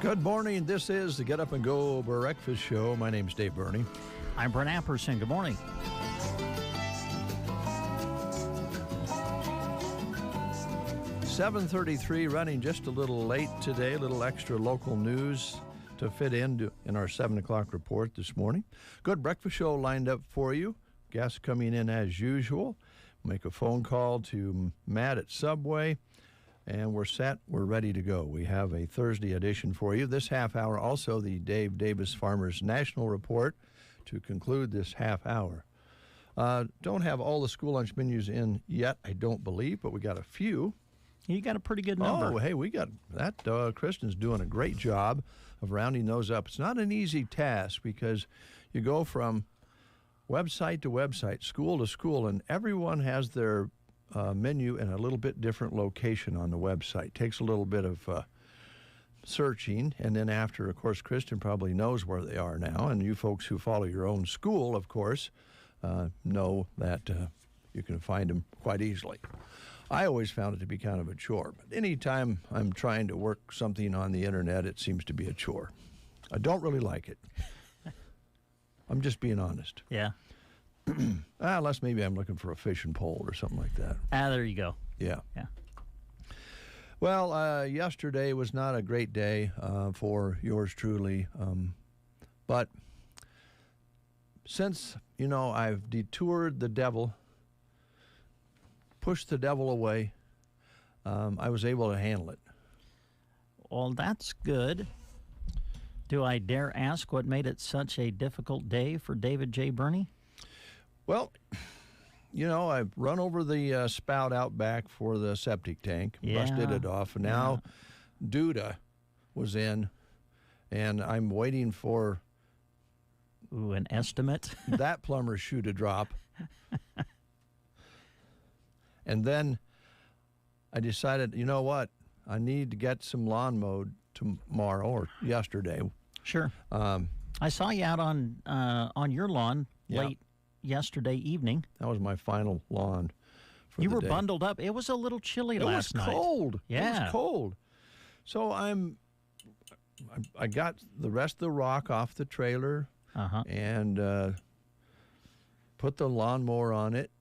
Good morning. This is the Get Up and Go Breakfast Show. My name's Dave Burney. I'm Brent Apperson. Good morning. $7:33, running just a little late today. A little extra local news to fit in our 7 o'clock report this morning. Good breakfast show lined up for you. Guests coming in as usual. Make a phone call to Matt at Subway. And we're set. We're ready to go. We have a Thursday edition for you. This half hour, also the Dave Davis Farmers National Report to conclude this half hour. Don't have all the school lunch menus in yet, I don't believe, but we got a few. You got a pretty good number. Oh, hey, we got that. Kristen's doing a great job of rounding those up. It's not an easy task because you go from website to website, school to school, and everyone has their menu in a little bit different location on the website. Takes a little bit of searching, and then after, of course, Kristen probably knows where they are now, and you folks who follow your own school, of course, know that you can find them quite easily. I always found it to be kind of a chore, but anytime I'm trying to work something on the internet, it seems to be a chore. I don't really like it. I'm just being honest. Yeah. Unless maybe I'm looking for a fishing pole or something like that. There you go. Yeah. Yeah. Well, yesterday was not a great day for yours truly. But since, I've detoured the devil, pushed the devil away, I was able to handle it. Well, that's good. Do I dare ask what made it such a difficult day for David J. Burney? Well, I've run over the spout out back for the septic tank, busted it off. And now Duda was in, and I'm waiting for an estimate. that plumber's shoe to drop. And then I decided, you know what? I need to get some lawn mowed tomorrow or yesterday. Sure. I saw you out on your lawn late yesterday evening. That was my final lawn for the day. You were bundled up. It was a little chilly last night. It was cold. Yeah. It was cold. So I got the rest of the rock off the trailer and put the lawnmower on it.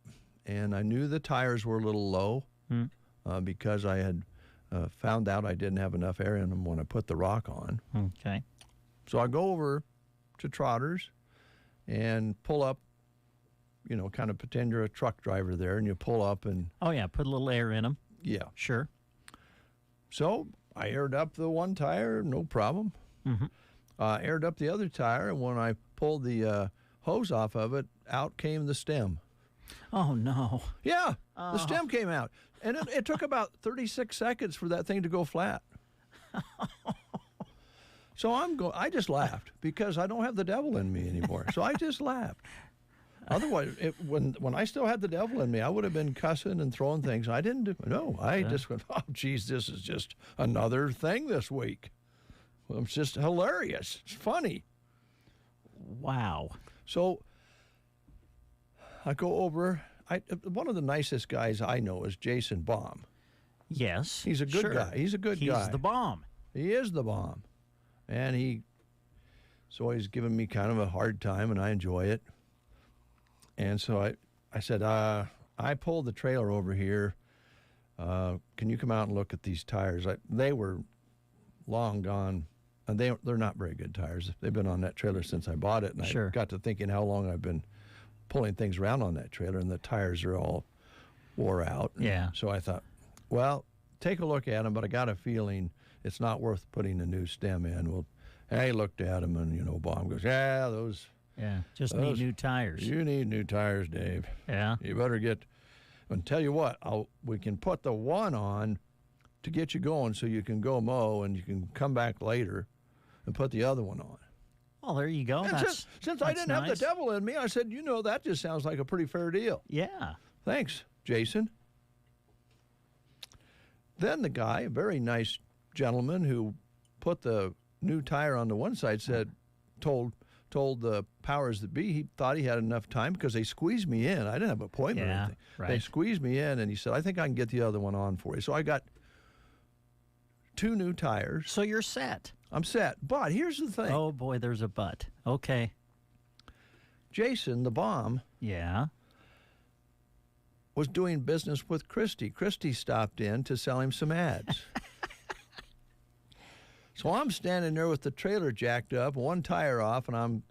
And I knew the tires were a little low because I had found out I didn't have enough air in them when I put the rock on. Okay. So I go over to Trotter's and pull up, kind of pretend you're a truck driver there, and you pull up and... Oh, yeah, put a little air in them. Yeah. Sure. So I aired up the one tire, no problem. Aired up the other tire, and when I pulled the hose off of it, out came the stem. Oh, no. Yeah, the stem came out. And it took about 36 seconds for that thing to go flat. So I just laughed because I don't have the devil in me anymore. So I just laughed. Otherwise, when I still had the devil in me, I would have been cussing and throwing things. I didn't just went, oh, geez, this is just another thing this week. Well, it's just hilarious. It's funny. Wow. So I go over. One of the nicest guys I know is Jason Baum. Yes. He's a good guy. He's a good guy. He's the bomb. He is the bomb. And he's always giving me kind of a hard time, and I enjoy it. And so I said, I pulled the trailer over here. Can you come out and look at these tires? They were long gone, and they're not very good tires. They've been on that trailer since I bought it, and I got to thinking how long I've been pulling things around on that trailer, and the tires are all wore out. Yeah. So I thought, well, take a look at them, but I got a feeling it's not worth putting a new stem in. We'll And I looked at him, and, Bob goes, yeah, those... Yeah, just need new tires. You need new tires, Dave. Yeah. You better get... And tell you what, we can put the one on to get you going so you can go mow, and you can come back later and put the other one on. Well, there you go. And since I didn't have the devil in me, I said, that just sounds like a pretty fair deal. Yeah. Thanks, Jason. Then the guy, a very nice gentleman who put the new tire on the one side, told the powers that be he thought he had enough time because they squeezed me in. I didn't have an appointment or anything. Right. They squeezed me in, and he said, I think I can get the other one on for you. So I got 2 new tires. So you're set. I'm set. But here's the thing. Oh, boy, there's a but. Okay. Jason, the bomb, was doing business with Christy. Christy stopped in to sell him some ads. So I'm standing there with the trailer jacked up, one tire off, and I'm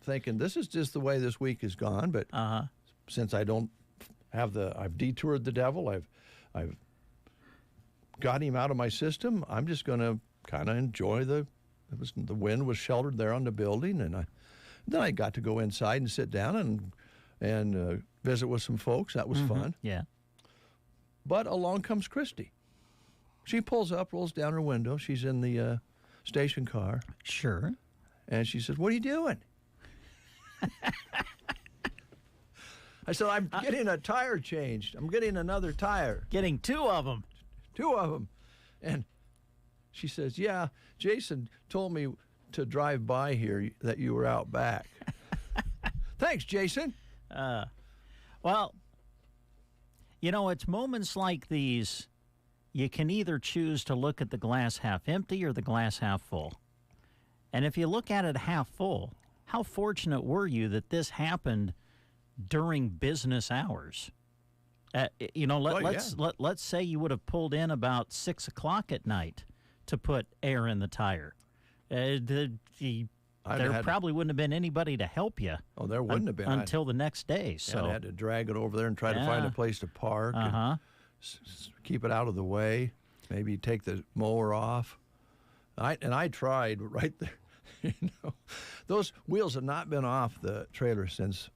thinking, this is just the way this week has gone. But since I don't have I've detoured the devil, I've got him out of my system, I'm just going to kind of enjoy the wind was sheltered there on the building, and then I got to go inside and sit down and visit with some folks. That was fun. Yeah. But along comes Christy. She pulls up, rolls down her window. She's in the station car. Sure. And she says, what are you doing? I said, I'm getting a tire changed. I'm getting another tire. Getting 2 of them. 2 of them. And she says, yeah, Jason told me to drive by here that you were out back. Thanks, Jason. Well, it's moments like these. You can either choose to look at the glass half empty or the glass half full. And if you look at it half full, how fortunate were you that this happened during business hours? Let's say you would have pulled in about 6 o'clock at night to put air in the tire. There probably wouldn't have been anybody to help you. Oh, there wouldn't have been. Until the next day. So I had to drag it over there and try to find a place to park. And keep it out of the way. Maybe take the mower off. I tried right there. Those wheels have not been off the trailer since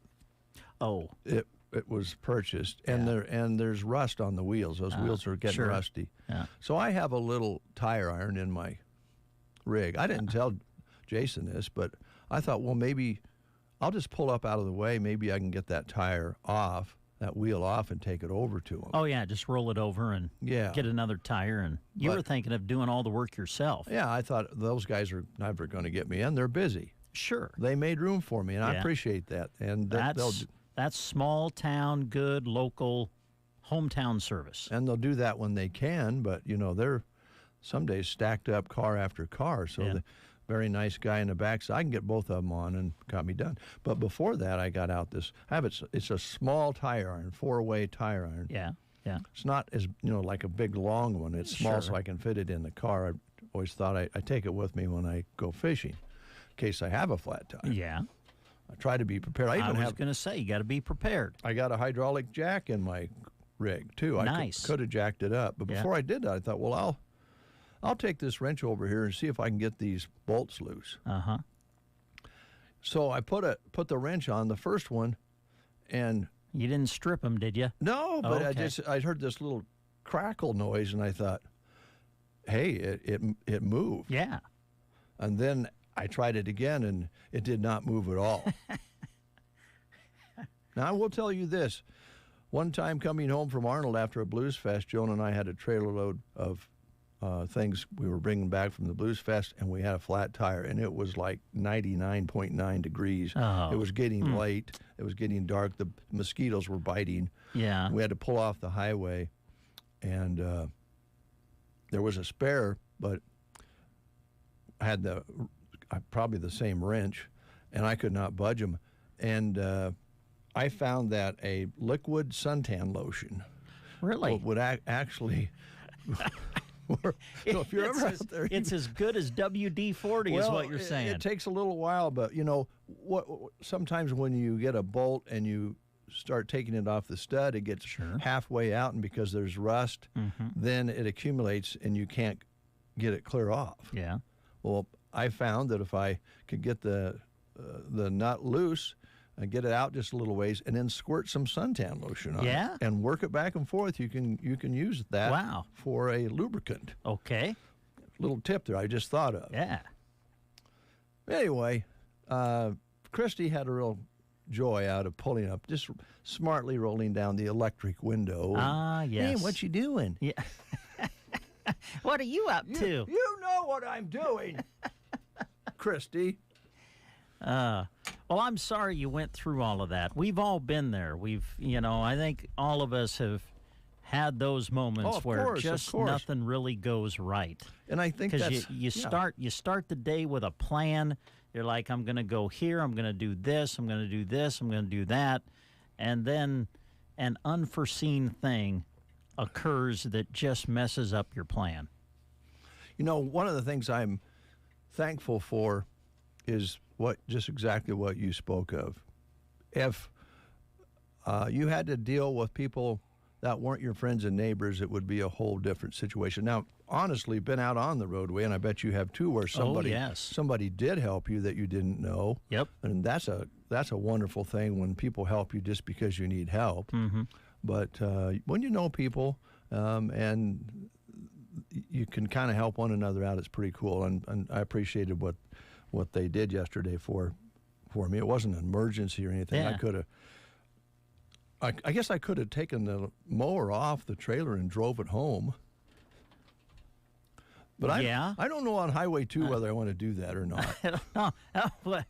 it was purchased, and there's rust on the wheels. Those wheels are getting rusty. Yeah. So I have a little tire iron in my rig. I didn't tell Jason this, but I thought, well, maybe I'll just pull up out of the way. Maybe I can get that tire off, that wheel off, and take it over to him. Oh, yeah, just roll it over and get another tire. And you were thinking of doing all the work yourself. Yeah, I thought those guys are never going to get me in. They're busy. Sure. They made room for me, and I appreciate that. And that's small town, good, local, hometown service. And they'll do that when they can, but, they're some days stacked up car after car. So the very nice guy in the back said, I can get both of them on, and got me done. But before that, I got out it's a small tire iron, 4-way tire iron. Yeah, yeah. It's not as, like a big long one. It's small, so I can fit it in the car. I always thought I take it with me when I go fishing, in case I have a flat tire. Yeah. I try to be prepared. I was going to say, you got to be prepared. I got a hydraulic jack in my rig, too. Nice. I could have jacked it up. But before I did that, I thought, well, I'll take this wrench over here and see if I can get these bolts loose. So I put the wrench on the first one, and you didn't strip them, did you? No, but I heard this little crackle noise, and I thought, hey, it moved. Yeah. And then I tried it again, and it did not move at all. Now, I will tell you this. One time coming home from Arnold after a Blues Fest, Joan and I had a trailer load of things we were bringing back from the Blues Fest, and we had a flat tire, and it was like 99.9 degrees. Oh. It was getting late. It was getting dark. The mosquitoes were biting. Yeah. We had to pull off the highway, and there was a spare, but I had probably the same wrench, and I could not budge them. And I found that a liquid suntan lotion would actually... So if you're ever out there, it's as good as WD-40 is what you're saying. It takes a little while, but sometimes when you get a bolt and you start taking it off the stud, it gets halfway out, and because there's rust, then it accumulates and you can't get it clear off. Yeah. Well, I found that if I could get the nut loose and get it out just a little ways, and then squirt some suntan lotion on it, and work it back and forth, you can use that for a lubricant. Okay. Little tip there I just thought of. Yeah. Anyway, Christy had a real joy out of pulling up, just smartly rolling down the electric window. Yes. Hey, what you doing? Yeah. What are you up to? You know what I'm doing, Christy. Well, I'm sorry you went through all of that. We've all been there. I think all of us have had those moments where just nothing really goes right. And I think that's... you start the day with a plan. You're like, I'm going to go here, I'm going to do this, I'm going to do this, I'm going to do that. And then an unforeseen thing occurs that just messes up your plan. One of the things I'm thankful for is just exactly what you spoke of. If you had to deal with people that weren't your friends and neighbors, it would be a whole different situation. Now, honestly, been out on the roadway, and I bet you have too, where somebody did help you that you didn't know. Yep. And that's a wonderful thing when people help you just because you need help. Mm-hmm. But when you know people and you can kind of help one another out, it's pretty cool. And I appreciated what they did yesterday for me. It wasn't an emergency or anything. Yeah. I guess I could have taken the mower off the trailer and drove it home. But I don't know on Highway 2 whether I want to do that or not. I don't know.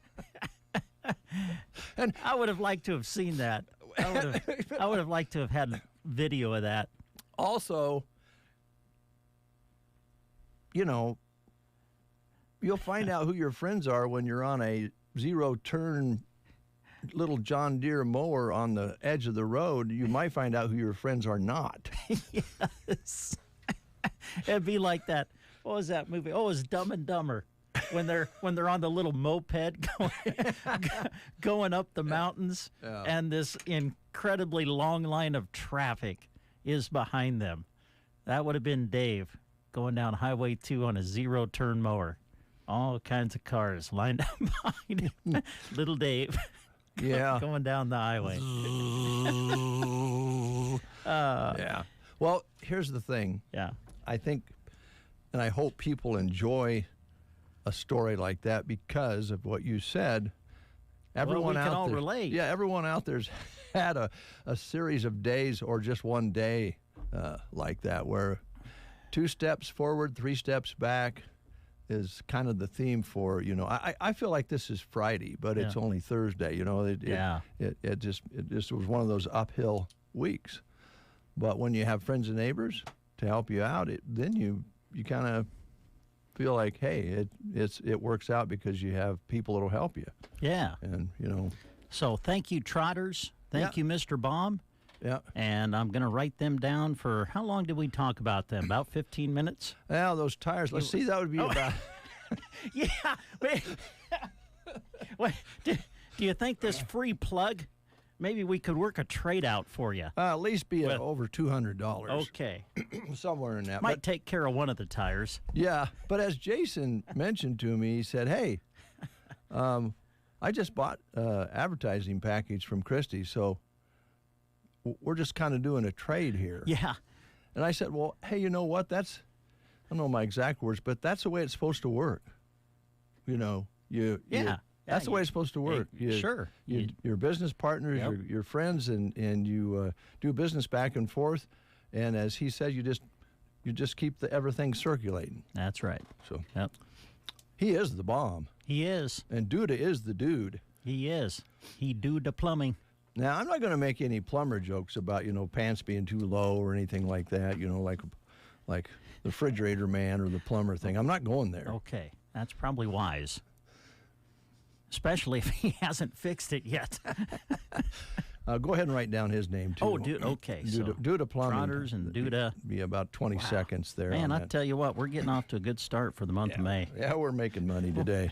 And I would have liked to have seen that. I would have liked to have had video of that. Also, you'll find out who your friends are when you're on a zero-turn little John Deere mower on the edge of the road. You might find out who your friends are not. Yes. It'd be like that. What was that movie? Oh, it was Dumb and Dumber. When they're on the little moped going up the mountains, and this incredibly long line of traffic is behind them. That would have been Dave going down Highway 2 on a zero-turn mower. All kinds of cars lined up behind him. Little Dave. Yeah. Going down the highway. Yeah. Well, here's the thing. Yeah. I think, and I hope people enjoy a story like that because of what you said. Everyone we out can all there, relate. Yeah, everyone out there's had a series of days or just one day like that, where 2 steps forward, 3 steps back is kind of the theme for, I feel like this is Friday, but it's only Thursday, It just was one of those uphill weeks. But when you have friends and neighbors to help you out, then you kind of feel like, hey, it works out because you have people that'll help you. Yeah. And, So thank you, Trotters. Thank you, Mr. Baum. Yeah. And I'm going to write them down for, how long did we talk about them? About 15 minutes? Well, those tires, let's see, that would be about... Yeah. Wait, do you think this free plug, maybe we could work a trade out for you? At least be over $200. Okay. Somewhere in that. Might take care of one of the tires. Yeah. But as Jason mentioned to me, he said, hey, I just bought an advertising package from Christy, so we're just kind of doing a trade here. Yeah. And I said, well, hey, you know what? I don't know my exact words, but that's the way it's supposed to work. That's the way it's supposed to work. Sure. Your business partners, your friends, and you do business back and forth. And as he said, you just keep everything circulating. That's right. So yep. He is the bomb. He is. And Duda is the dude. He is. He do the plumbing. Now, I'm not going to make any plumber jokes about, pants being too low or anything like that, like the refrigerator man or the plumber thing. I'm not going there. Okay. That's probably wise. Especially if he hasn't fixed it yet. Go ahead and write down his name, too. Oh, dude, okay. Duda Plumbing. Trotters and Duda. Be about 20 seconds there. Man, I tell you what, we're getting off to a good start for the month of May. Yeah, we're making money today.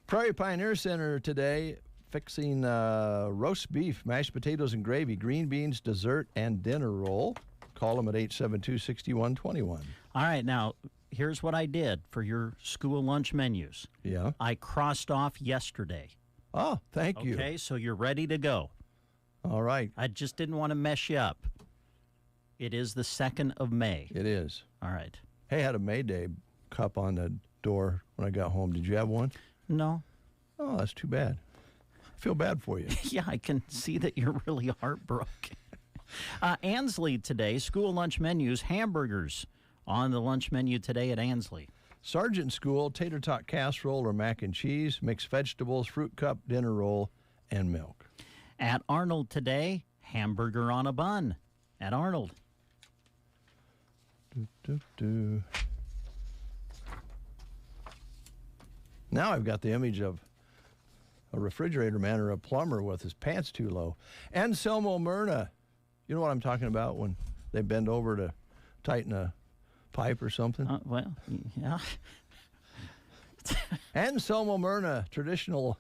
Prairie Pioneer Center today, fixing roast beef, mashed potatoes and gravy, green beans, dessert, and dinner roll. Call them at 872-6121. All right, now, here's what I did for your school lunch menus. Yeah. I crossed off yesterday. Oh, thank you. Okay, so you're ready to go. All right. I just didn't want to mess you up. It is the 2nd of May. It is. All right. Hey, I had a Mayday cup on the door when I got home. Did you have one? No. Oh, that's too bad. I feel bad for you. Yeah, I can see that you're really heartbroken. Ansley today, school lunch menus, hamburgers on the lunch menu today at Ansley. Sergeant School, tater tot casserole or mac and cheese, mixed vegetables, fruit cup, dinner roll, and milk. At Arnold today, hamburger on a bun at Arnold. Now I've got the image of a refrigerator man or a plumber with his pants too low. Anselmo Myrna. You know what I'm talking about when they bend over to tighten a pipe or something? Well, yeah. Anselmo Myrna, traditional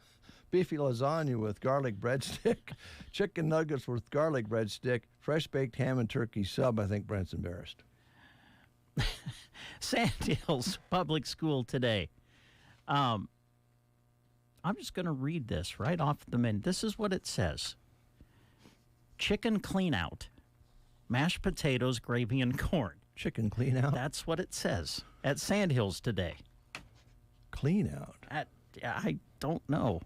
beefy lasagna with garlic breadstick, chicken nuggets with garlic breadstick, fresh baked ham and turkey sub. I think Brent's embarrassed. Sand Hills Public School today. I'm just going to read this right off the menu. This is what it says. Chicken clean out, mashed potatoes, gravy, and corn. Chicken clean out? That's what it says at Sand Hills today. Clean out? I don't know.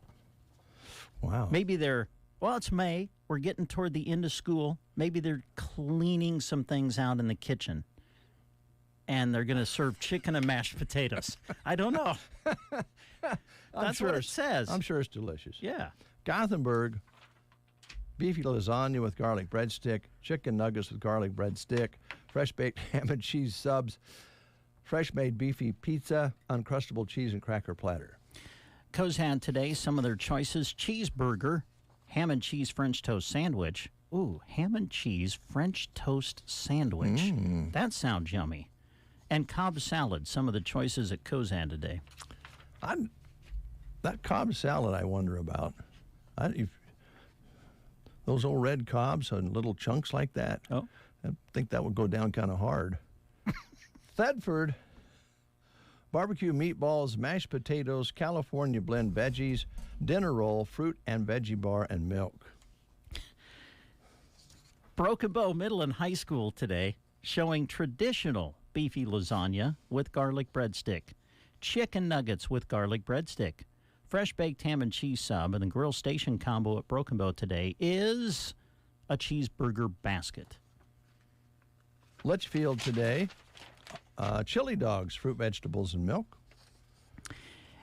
Wow. Maybe it's May. We're getting toward the end of school. Maybe they're cleaning some things out in the kitchen. And they're going to serve chicken and mashed potatoes. I don't know. That's what it says. I'm sure it's delicious. Yeah. Gothenburg, beefy lasagna with garlic breadstick, chicken nuggets with garlic breadstick, fresh baked ham and cheese subs, fresh made beefy pizza, uncrustable cheese and cracker platter. Cozad today, some of their choices: cheeseburger, ham and cheese French toast sandwich. Ooh, ham and cheese French toast sandwich. That sounds yummy. And Cobb salad, some of the choices at Cozad today. That Cobb salad I wonder about. Those old red Cobbs in little chunks like that. Oh. I think that would go down kind of hard. Thedford, barbecue meatballs, mashed potatoes, California blend veggies, dinner roll, fruit and veggie bar, and milk. Broken Bow Middle and High School today, showing traditional beefy lasagna with garlic breadstick, chicken nuggets with garlic breadstick, fresh baked ham and cheese sub, and the grill station combo at Broken Bow today is a cheeseburger basket. Litchfield today, chili dogs, fruit, vegetables, and milk.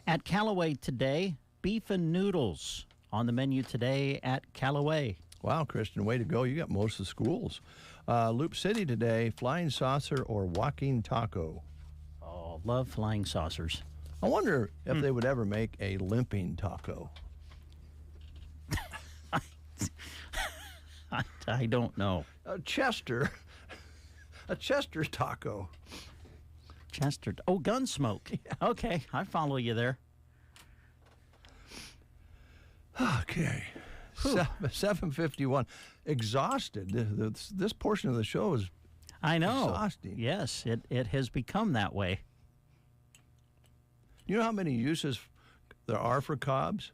At Callaway today, beef and noodles on the menu today at Callaway. Wow, Christian, way to go. You got most of the schools. Loop City today, flying saucer or walking taco. Oh, love flying saucers. I wonder if they would ever make a limping taco. I don't know. A Chester taco. Chester. Oh, Gunsmoke. Yeah. Okay, I follow you there. Okay. 7:51. Exhausted. This portion of the show is exhausting. Yes, it has become that way. You know how many uses there are for Cobbs?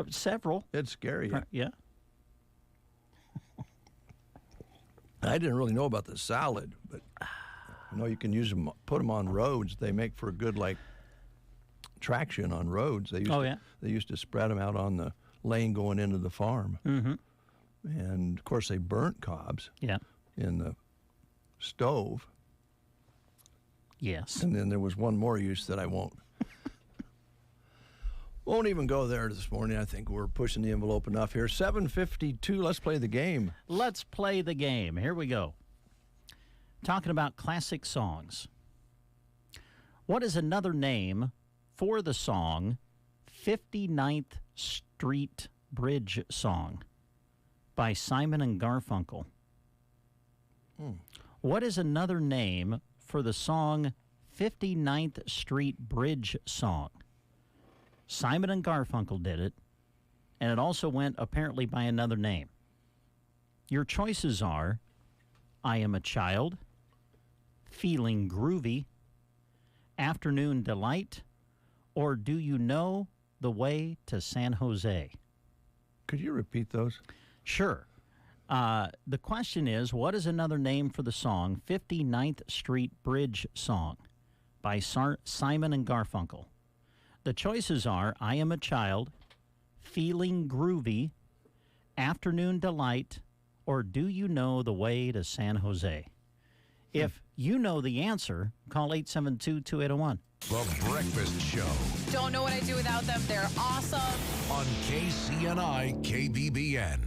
Several. It's scary. Yeah. I didn't really know about the salad, but you can use them, put them on roads. They make for a good traction on roads. They used to spread them out on the lane going into the farm. Mm-hmm. And of course they burnt Cobbs in the stove. Yes. And then there was one more use that I won't even go there this morning. I think we're pushing the envelope enough here. 7:52. Let's play the game. Let's play the game. Here we go. Talking about classic songs. What is another name for the song 59th Street Bridge Song by Simon and Garfunkel? What is another name for the song 59th Street Bridge Song? Simon and Garfunkel did it, and it also went apparently by another name. Your choices are I Am a Child, Feeling Groovy, Afternoon Delight, or Do You Know the Way to San Jose? Could you repeat those? Sure. The question is, what is another name for the song 59th Street Bridge Song by Simon and Garfunkel? The choices are I Am a Child, Feeling Groovy, Afternoon Delight, or Do You Know the Way to San Jose? If you know the answer, call 872-2801. The Breakfast Show Don't know what I'd do without them. They're awesome. on KCNI KBBN.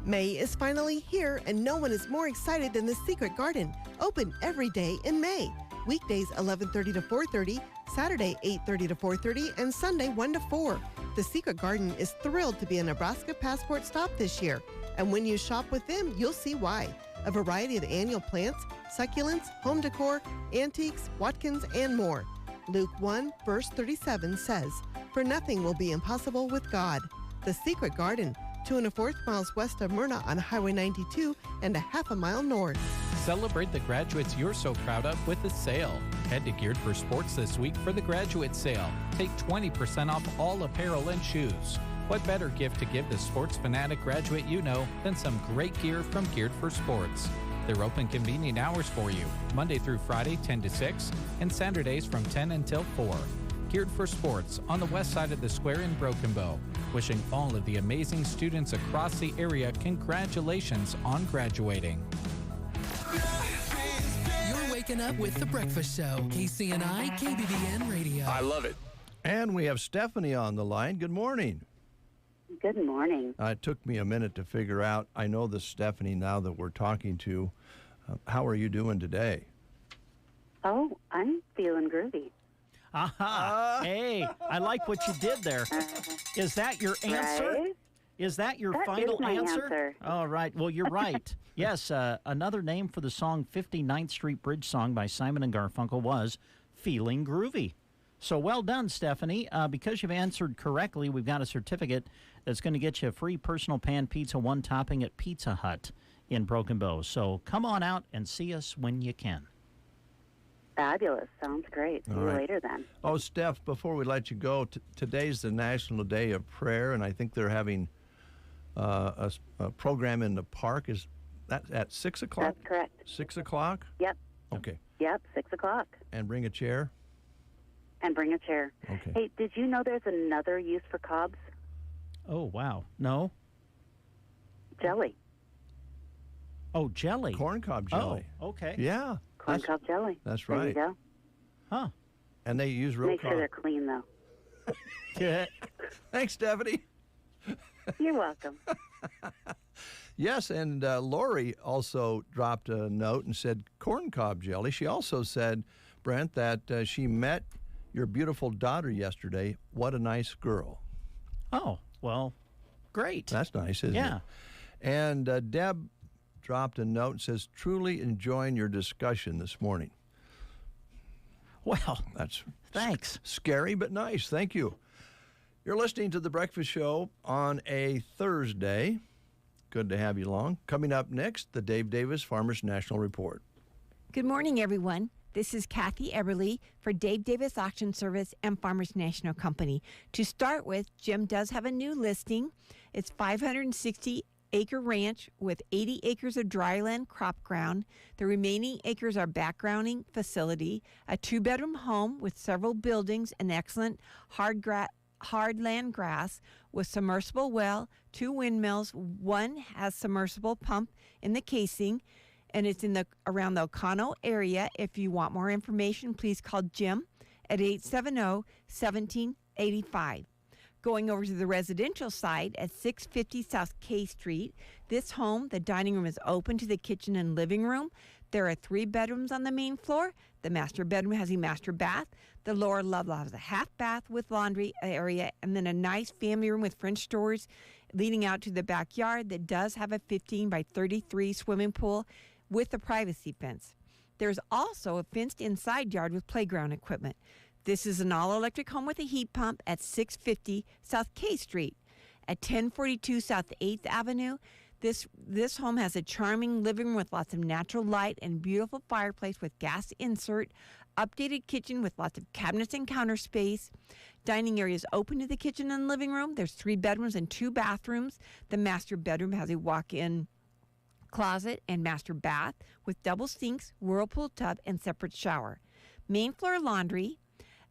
May is finally here, and no one is more excited than the Secret Garden. Open every day in May. Weekdays 11:30 to 4:30, Saturday 8:30 to 4:30, and Sunday 1 to 4. The Secret Garden is thrilled to be a Nebraska Passport stop this year. And when you shop with them, you'll see why. A variety of annual plants, succulents, home decor, antiques, Watkins, and more. Luke 1, verse 37 says, "For nothing will be impossible with God." The Secret Garden, 2 1/4 miles west of Myrna on Highway 92 and a half a mile north. Celebrate the graduates you're so proud of with a sale. Head to Geared for Sports this week for the graduate sale. Take 20% off all apparel and shoes. What better gift to give the sports fanatic graduate you know than some great gear from Geared for Sports? They're open convenient hours for you, Monday through Friday 10 to 6, and Saturdays from 10 until 4. Geared for Sports on the west side of the square in Broken Bow. Wishing all of the amazing students across the area congratulations on graduating. You're waking up with The Breakfast Show. KCNI KBBN Radio. I love it. And we have Stephanie on the line. Good morning. Good morning. It took me a minute to figure out. I know this Stephanie now that we're talking to. How are you doing today? Oh, I'm feeling groovy. Aha! Hey, I like what you did there. Is that your answer? Right? Is that your That final is my answer. All right. Well, you're right. Yes, another name for the song 59th Street Bridge Song by Simon and Garfunkel was Feeling Groovy. So well done, Stephanie. Because you've answered correctly, we've got a certificate that's going to get you a free personal pan pizza, one topping at Pizza Hut in Broken Bow. So come on out and see us when you can. Fabulous. Sounds great. See All you right. later then. Oh, Steph, before we let you go, today's the National Day of Prayer, and I think they're having a program in the park. Is that at 6 o'clock? That's correct. 6 o'clock? Yep. Okay. Yep, 6 o'clock. And bring a chair? And bring a chair. Okay. Hey, did you know there's another use for cobs? Oh, wow. No? Jelly. Oh, jelly. Corn cob jelly. Oh, okay. Yeah. Corn cob jelly. That's There you right. go. Huh. And they use real Make sure cob. they're clean, though. Yeah. Thanks, Stephanie. You're welcome. Yes, and Lori also dropped a note and said corn cob jelly. She also said, Brent, that she met your beautiful daughter yesterday. What a nice girl. Oh, well, great. That's nice, isn't it? Yeah. And Deb dropped a note and says, truly enjoying your discussion this morning. Well, That's thanks. scary, but nice. Thank you. You're listening to The Breakfast Show on a Thursday. Good to have you along. Coming up next, the Dave Davis Farmers National Report. Good morning, everyone. This is Kathy Eberly for Dave Davis Auction Service and Farmers National Company. To start with, Jim does have a new listing. It's 560-acre ranch with 80 acres of dryland crop ground. The remaining acres are backgrounding facility, a 2-bedroom home with several buildings and excellent hardland grass with submersible well, 2 windmills. One has submersible pump in the casing, and it's around the Ocano area. If you want more information, please call Jim at 870-1785. Going over to the residential side at 650 South K Street, this home, the dining room is open to the kitchen and living room. There are 3 bedrooms on the main floor. The master bedroom has a master bath. The lower level has a half bath with laundry area, and then a nice family room with French doors leading out to the backyard that does have a 15 by 33 swimming pool with a privacy fence. There's also a fenced-in side yard with playground equipment. This is an all-electric home with a heat pump at 650 South K Street. At 1042 South 8th Avenue, This home has a charming living room with lots of natural light and beautiful fireplace with gas insert, updated kitchen with lots of cabinets and counter space. Dining area is open to the kitchen and living room. There's 3 bedrooms and 2 bathrooms. The master bedroom has a walk-in closet and master bath with double sinks, whirlpool tub, and separate shower. Main floor laundry,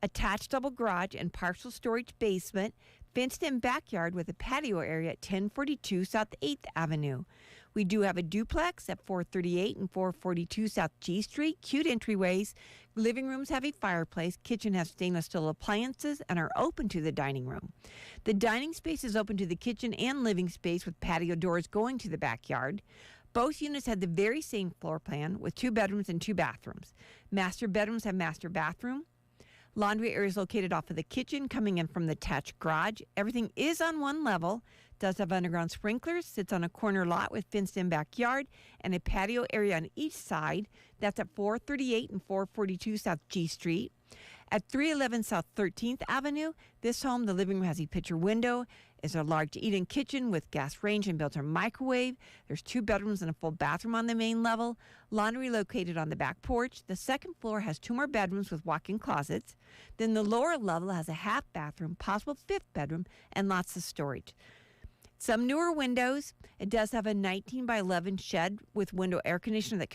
attached double garage and partial storage basement, fenced-in backyard with a patio area at 1042 South 8th Avenue. We do have a duplex at 438 and 442 South G Street, cute entryways. Living rooms have a fireplace, kitchen has stainless steel appliances, and are open to the dining room. The dining space is open to the kitchen and living space with patio doors going to the backyard. Both units had the very same floor plan with 2 bedrooms and 2 bathrooms. Master bedrooms have master bathroom. Laundry area is located off of the kitchen, coming in from the attached garage. Everything is on one level. Does have underground sprinklers. Sits on a corner lot with fenced-in backyard and a patio area on each side. That's at 438 and 442 South G Street. At 311 South 13th Avenue, this home, the living room has a picture window. Is a large eat-in kitchen with gas range and built-in microwave. There's 2 bedrooms and a full bathroom on the main level. Laundry located on the back porch. The second floor has 2 more bedrooms with walk-in closets. Then the lower level has a half bathroom, possible 5th bedroom, and lots of storage. Some newer windows. It does have a 19 by 11 shed with window air conditioner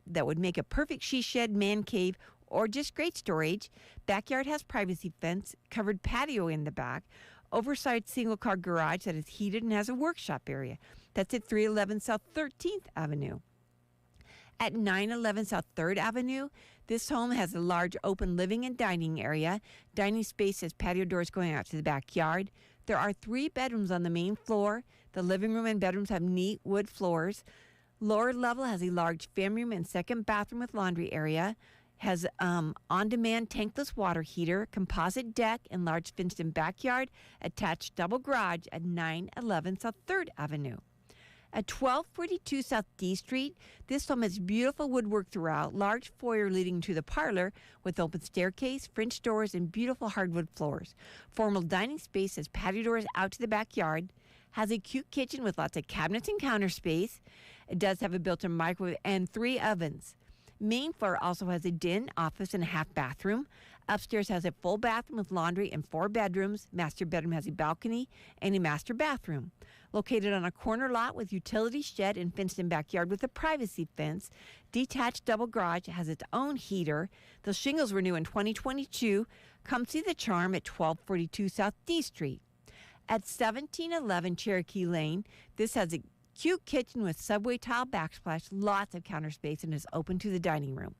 that would make a perfect she shed, man cave, or just great storage. Backyard has privacy fence, covered patio in the back. Oversized single-car garage that is heated and has a workshop area. That's at 311 South 13th Avenue. At 911 South 3rd Avenue, this home has a large open living and dining area. Dining space has patio doors going out to the backyard. There are 3 bedrooms on the main floor. The living room and bedrooms have neat wood floors. Lower level has a large family room and second bathroom with laundry area. Has on-demand tankless water heater, composite deck, and large fenced-in backyard, attached double garage at 911 South 3rd Avenue. At 1242 South D Street, this home has beautiful woodwork throughout, large foyer leading to the parlor with open staircase, French doors, and beautiful hardwood floors. Formal dining space has patio doors out to the backyard, has a cute kitchen with lots of cabinets and counter space. It does have a built-in microwave and 3 ovens. Main floor also has a den, office, and a half bathroom. Upstairs has a full bathroom with laundry and 4 bedrooms. Master bedroom has a balcony and a master bathroom. Located on a corner lot with utility shed and fenced-in backyard with a privacy fence. Detached double garage has its own heater. The shingles were new in 2022. Come see the charm at 1242 South D Street. At 1711 Cherokee Lane, this has a cute kitchen with subway tile backsplash, lots of counter space, and is open to the dining room.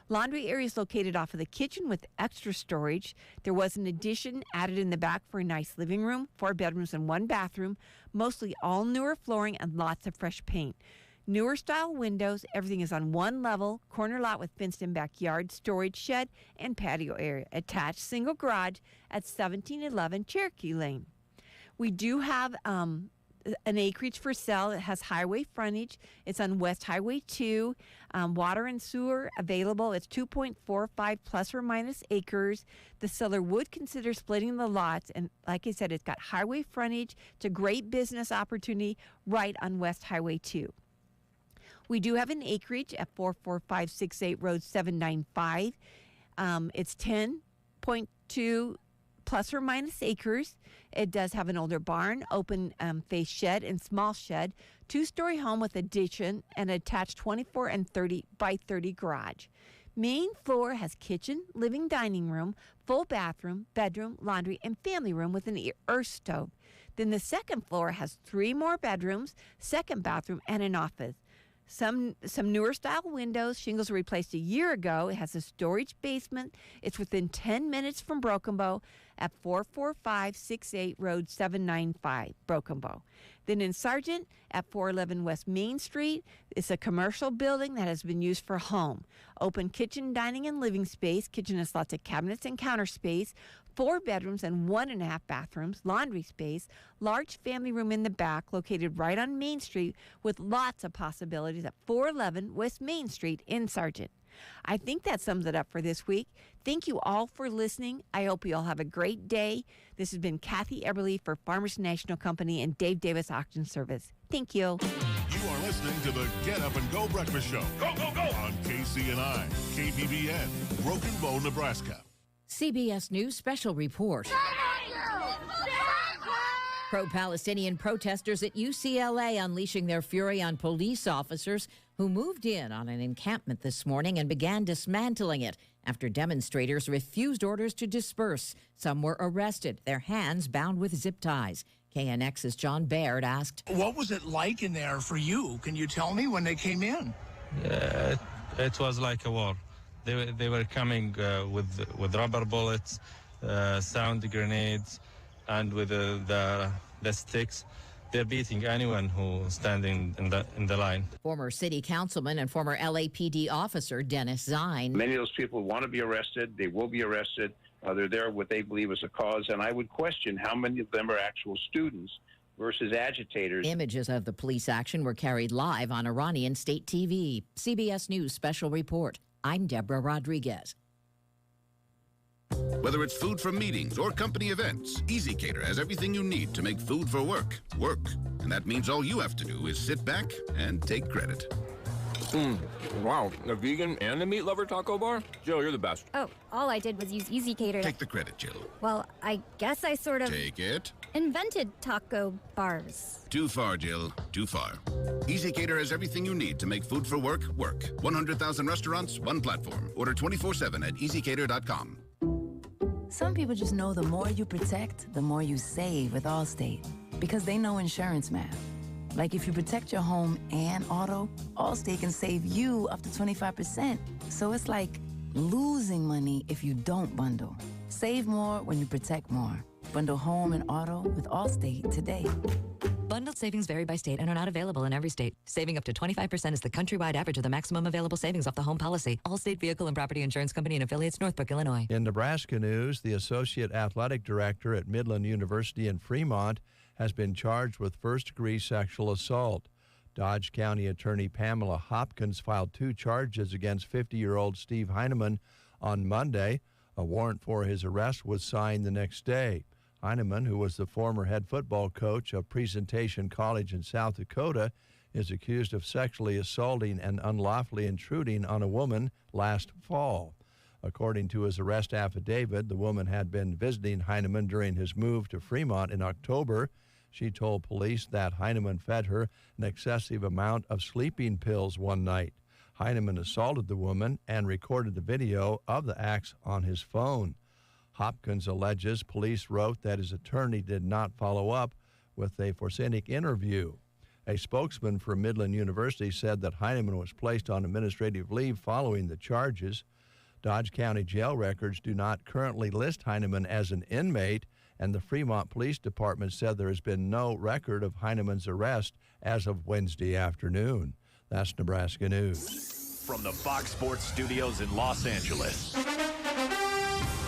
Laundry area is located off of the kitchen with extra storage. There was an addition added in the back for a nice living room, 4 bedrooms and 1 bathroom, mostly all newer flooring and lots of fresh paint. Newer style windows, everything is on one level, corner lot with fenced-in backyard, storage shed, and patio area. Attached single garage at 1711 Cherokee Lane. We do have an acreage for sale. It has highway frontage. It's on West Highway 2. Water and sewer available. It's 2.45 plus or minus acres. The seller would consider splitting the lots. And like I said, it's got highway frontage. It's a great business opportunity right on West Highway 2. We do have an acreage at 44568 Road 795. It's 10.2 plus or minus acres. It does have an older barn, open face shed, and small shed, 2-story home with addition, and attached 24 and 30 by 30 garage. Main floor has kitchen, living dining room, full bathroom, bedroom, laundry, and family room with an earth stove. Then the second floor has 3 more bedrooms, second bathroom, and an office. Some newer style windows. Shingles were replaced a year ago. It has a storage basement. It's within 10 minutes from Broken Bow at 44568 Road 795, Broken Bow. Then in Sargent at 411 West Main Street, it's a commercial building that has been used for home. Open kitchen, dining, and living space. Kitchen has lots of cabinets and counter space. 4 bedrooms and 1.5 bathrooms, laundry space, large family room in the back, located right on Main Street with lots of possibilities at 411 West Main Street in Sargent. I think that sums it up for this week. Thank you all for listening. I hope you all have a great day. This has been Kathy Eberly for Farmers National Company and Dave Davis Auction Service. Thank you. You are listening to the Get Up and Go Breakfast Show. Go, go, go! On KCNI, KBBN, Broken Bow, Nebraska. CBS News Special Report. Pro-Palestinian protesters at UCLA unleashing their fury on police officers who moved in on an encampment this morning and began dismantling it after demonstrators refused orders to disperse. Some were arrested, their hands bound with zip ties. KNX's John Baird asked, "What was it like in there for you? Can you tell me when they came in?" It was like a war. They were coming with rubber bullets, sound grenades, and with the sticks. They're beating anyone who's standing in the line. Former city councilman and former LAPD officer Dennis Zine. Many of those people want to be arrested. They will be arrested. They're there what they believe is a cause, and I would question how many of them are actual students versus agitators. Images of the police action were carried live on Iranian state TV. CBS News Special Report. I'm Deborah Rodriguez. Whether it's food for meetings or company events, EasyCater has everything you need to make food for work, work. And that means all you have to do is sit back and take credit. Wow, a vegan and a meat lover taco bar? Jill, you're the best. Oh, all I did was use EasyCater. Take the credit, Jill. Well, I guess I sort of... Take it. Invented taco bars. Too far, Jill. Too far. EasyCater has everything you need to make food for work, work. 100,000 restaurants, one platform. Order 24/7 at easycater.com. Some people just know the more you protect, the more you save with Allstate. Because they know insurance math. Like if you protect your home and auto, Allstate can save you up to 25%. So it's like losing money if you don't bundle. Save more when you protect more. Bundle home and auto with Allstate today. Bundled savings vary by state and are not available in every state. Saving up to 25% is the countrywide average of the maximum available savings off the home policy. Allstate Vehicle and Property Insurance Company and affiliates, Northbrook, Illinois. In Nebraska news, the Associate Athletic Director at Midland University in Fremont has been charged with first-degree sexual assault. Dodge County Attorney Pamela Hopkins filed 2 charges against 50-year-old Steve Heineman on Monday. A warrant for his arrest was signed the next day. Heineman, who was the former head football coach of Presentation College in South Dakota, is accused of sexually assaulting and unlawfully intruding on a woman last fall. According to his arrest affidavit, the woman had been visiting Heineman during his move to Fremont in October. She told police that Heineman fed her an excessive amount of sleeping pills one night. Heineman assaulted the woman and recorded the video of the acts on his phone. Hopkins alleges police wrote that his attorney did not follow up with a forensic interview. A spokesman for Midland University said that Heineman was placed on administrative leave following the charges. Dodge County jail records do not currently list Heineman as an inmate, and the Fremont Police Department said there has been no record of Heineman's arrest as of Wednesday afternoon. That's Nebraska News. From the Fox Sports Studios in Los Angeles,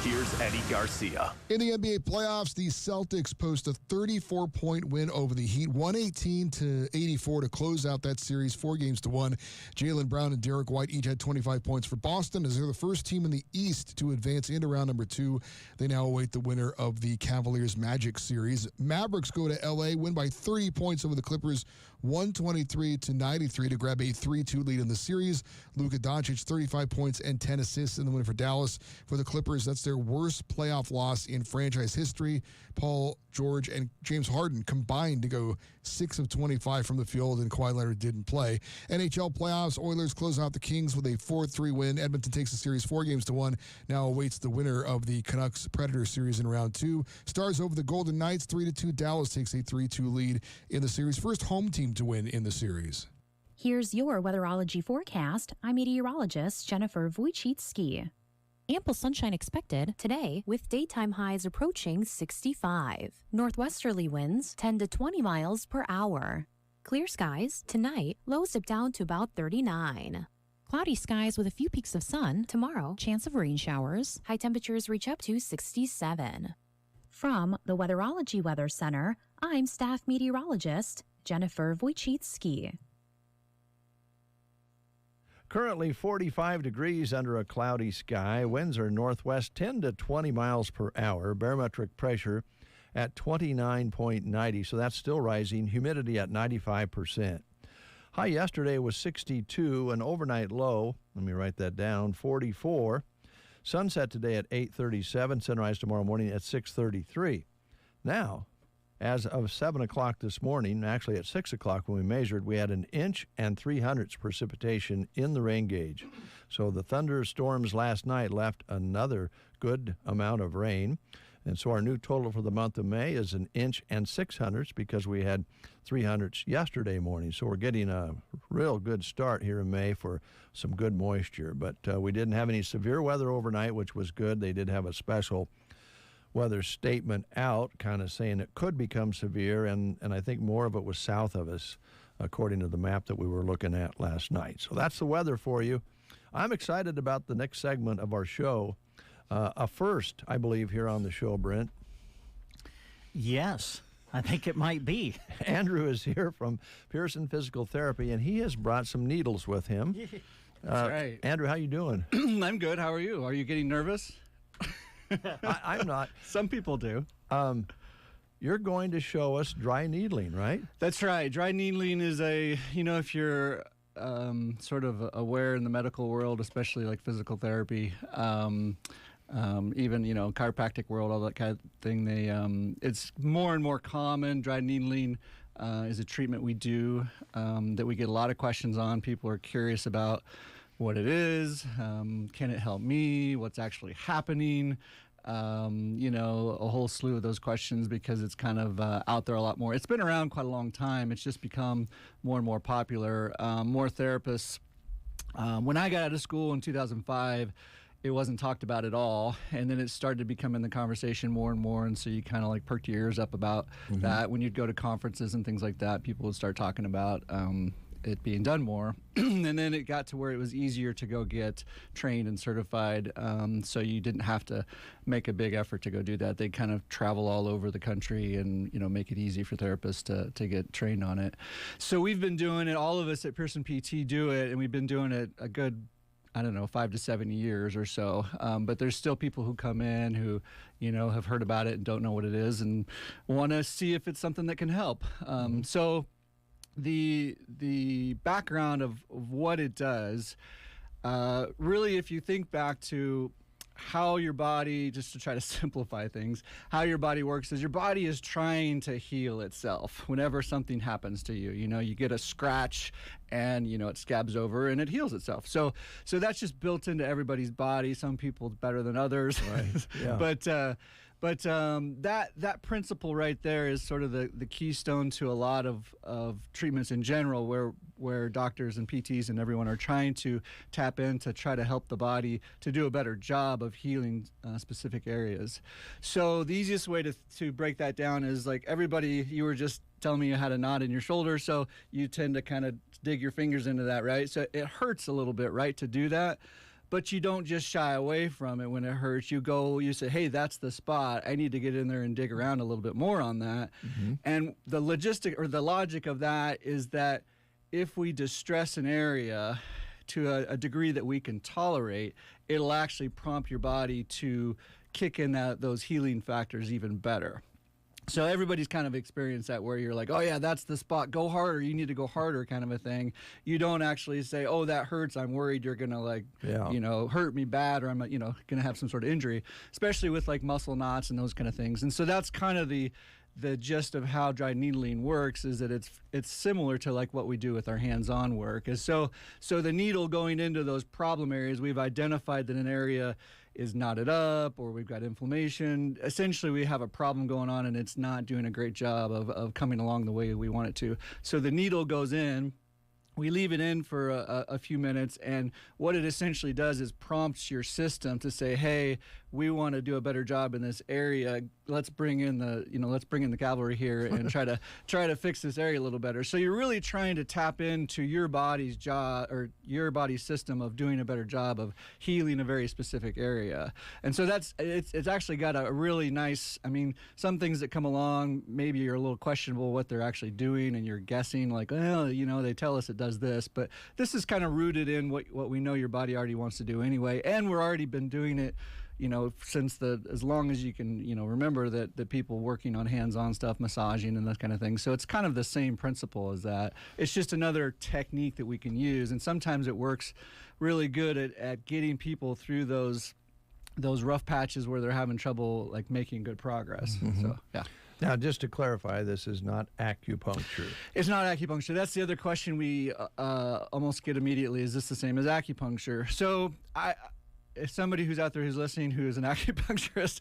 here's Eddie Garcia. In the NBA playoffs, the Celtics post a 34-point win over the Heat, 118-84 to close out that series, 4-1. Jaylen Brown and Derek White each had 25 points for Boston, as they're the first team in the East to advance into round number 2. They now await the winner of the Cavaliers-Magic series. Mavericks go to L.A., win by 30 points over the Clippers, 123-93 to grab a 3-2 lead in the series. Luka Doncic, 35 points and 10 assists in the win for Dallas. For the Clippers, that's their worst playoff loss in franchise history. Paul George and James Harden combined to go 6 of 25 from the field, and Kawhi Leonard didn't play. NHL playoffs, Oilers close out the Kings with a 4-3 win. Edmonton takes the series 4-1. Now awaits the winner of the Canucks Predators series in round 2. Stars over the Golden Knights 3-2. Dallas takes a 3-2 lead in the series. First home team to win in the series. Here's your weatherology forecast. I'm meteorologist Jennifer Wojcicki. Ample sunshine expected today with daytime highs approaching 65. Northwesterly winds 10 to 20 miles per hour. Clear skies tonight, lows dip down to about 39. Cloudy skies with a few peaks of sun tomorrow, chance of rain showers. High temperatures reach up to 67. From the Weatherology Weather Center, I'm staff meteorologist Jennifer Wojcicki. Currently 45 degrees under a cloudy sky. Winds are northwest 10 to 20 miles per hour. Barometric pressure at 29.90, so that's still rising. Humidity at 95%. High yesterday was 62, an overnight low, let me write that down, 44. Sunset today at 8:37, sunrise tomorrow morning at 6:33. Now, as of 7 o'clock this morning, actually at 6 o'clock when we measured, we had 1 inch and 3/100 precipitation in the rain gauge. So the thunderstorms last night left another good amount of rain. And so our new total for the month of May is 1 inch and 6/100 because we had 3/100 yesterday morning. So we're getting a real good start here in May for some good moisture. But we didn't have any severe weather overnight, which was good. They did have a special weather statement out kind of saying it could become severe, and I think more of it was south of us, according to the map that we were looking at last night. So that's the weather for you. I'm excited about the next segment of our show. A first, I believe, here on the show, Brent. Yes, I think it might be. Andrew is here from Pearson Physical Therapy, and he has brought some needles with him. That's right. Andrew, how you doing? I'm good. How are you? Are you getting nervous? I'm not. Some people do. You're going to show us dry needling, right? That's right. Dry needling is if you're sort of aware in the medical world, especially like physical therapy, even, chiropractic world, all that kind of thing, it's more and more common. Dry needling is a treatment we do that we get a lot of questions on. People are curious about what it is, can it help me, what's actually happening, a whole slew of those questions because it's kind of out there a lot more. It's been around quite a long time. It's just become more and more popular. More therapists. When I got out of school in 2005, it wasn't talked about at all, and then it started to become in the conversation more and more, and so you kind of like perked your ears up about that. When you'd go to conferences and things like that, people would start talking about it being done more. And then it got to where it was easier to go get trained and certified, so you didn't have to make a big effort to go do that. They kind of travel all over the country and make it easy for therapists to get trained on it. So we've been doing it, all of us at Pearson PT do it, and we've been doing it a good 5 to 7 years or so. But there's still people who come in who, have heard about it and don't know what it is and want to see if it's something that can help. So the background of what it does, really, if you think back to how your body, just to try to simplify things, how your body works is your body is trying to heal itself whenever something happens to you. You get a scratch and, it scabs over and it heals itself. So that's just built into everybody's body. Some people better than others. Right. Yeah. But that principle right there is sort of the keystone to a lot of treatments in general, where doctors and PTs and everyone are trying to tap in to try to help the body to do a better job of healing specific areas. So the easiest way to break that down is like everybody, you were just telling me you had a knot in your shoulder, so you tend to kind of dig your fingers into that, right? So it hurts a little bit, right, to do that. But you don't just shy away from it when it hurts. You say, hey, that's the spot. I need to get in there and dig around a little bit more on that. And the logic of that is that if we distress an area to a degree that we can tolerate, it'll actually prompt your body to kick in those healing factors even better. So everybody's kind of experienced that, where you're like, oh yeah, that's the spot, go harder, you need to go harder, kind of a thing. You don't actually say, oh, that hurts, I'm worried you're gonna hurt me bad, or I'm gonna have some sort of injury, especially with like muscle knots and those kind of things. And so that's kind of the gist of how dry needling works, is that it's similar to like what we do with our hands-on work. And so the needle going into those problem areas, we've identified that an area is knotted up, or we've got inflammation. Essentially, we have a problem going on and it's not doing a great job of coming along the way we want it to. So the needle goes in, we leave it in for a few minutes, and what it essentially does is prompts your system to say, hey, we want to do a better job in this area. let's bring in the cavalry here and try to fix this area a little better. So you're really trying to tap into your body's your body's system of doing a better job of healing a very specific area. And so it's actually got a really nice, I mean, some things that come along, maybe you're a little questionable what they're actually doing, and you're guessing like, well, they tell us it does this, but this is kind of rooted in what we know your body already wants to do anyway, and we're already been doing it, since as long as you can, remember that the people working on hands-on stuff, massaging and that kind of thing. So it's kind of the same principle as that. It's just another technique that we can use, and sometimes it works really good at getting people through those rough patches where they're having trouble like making good progress. Mm-hmm. So yeah. Now, just to clarify, this is not acupuncture. It's not acupuncture. That's the other question we almost get immediately. Is this the same as acupuncture? So if somebody who's out there who's listening who is an acupuncturist,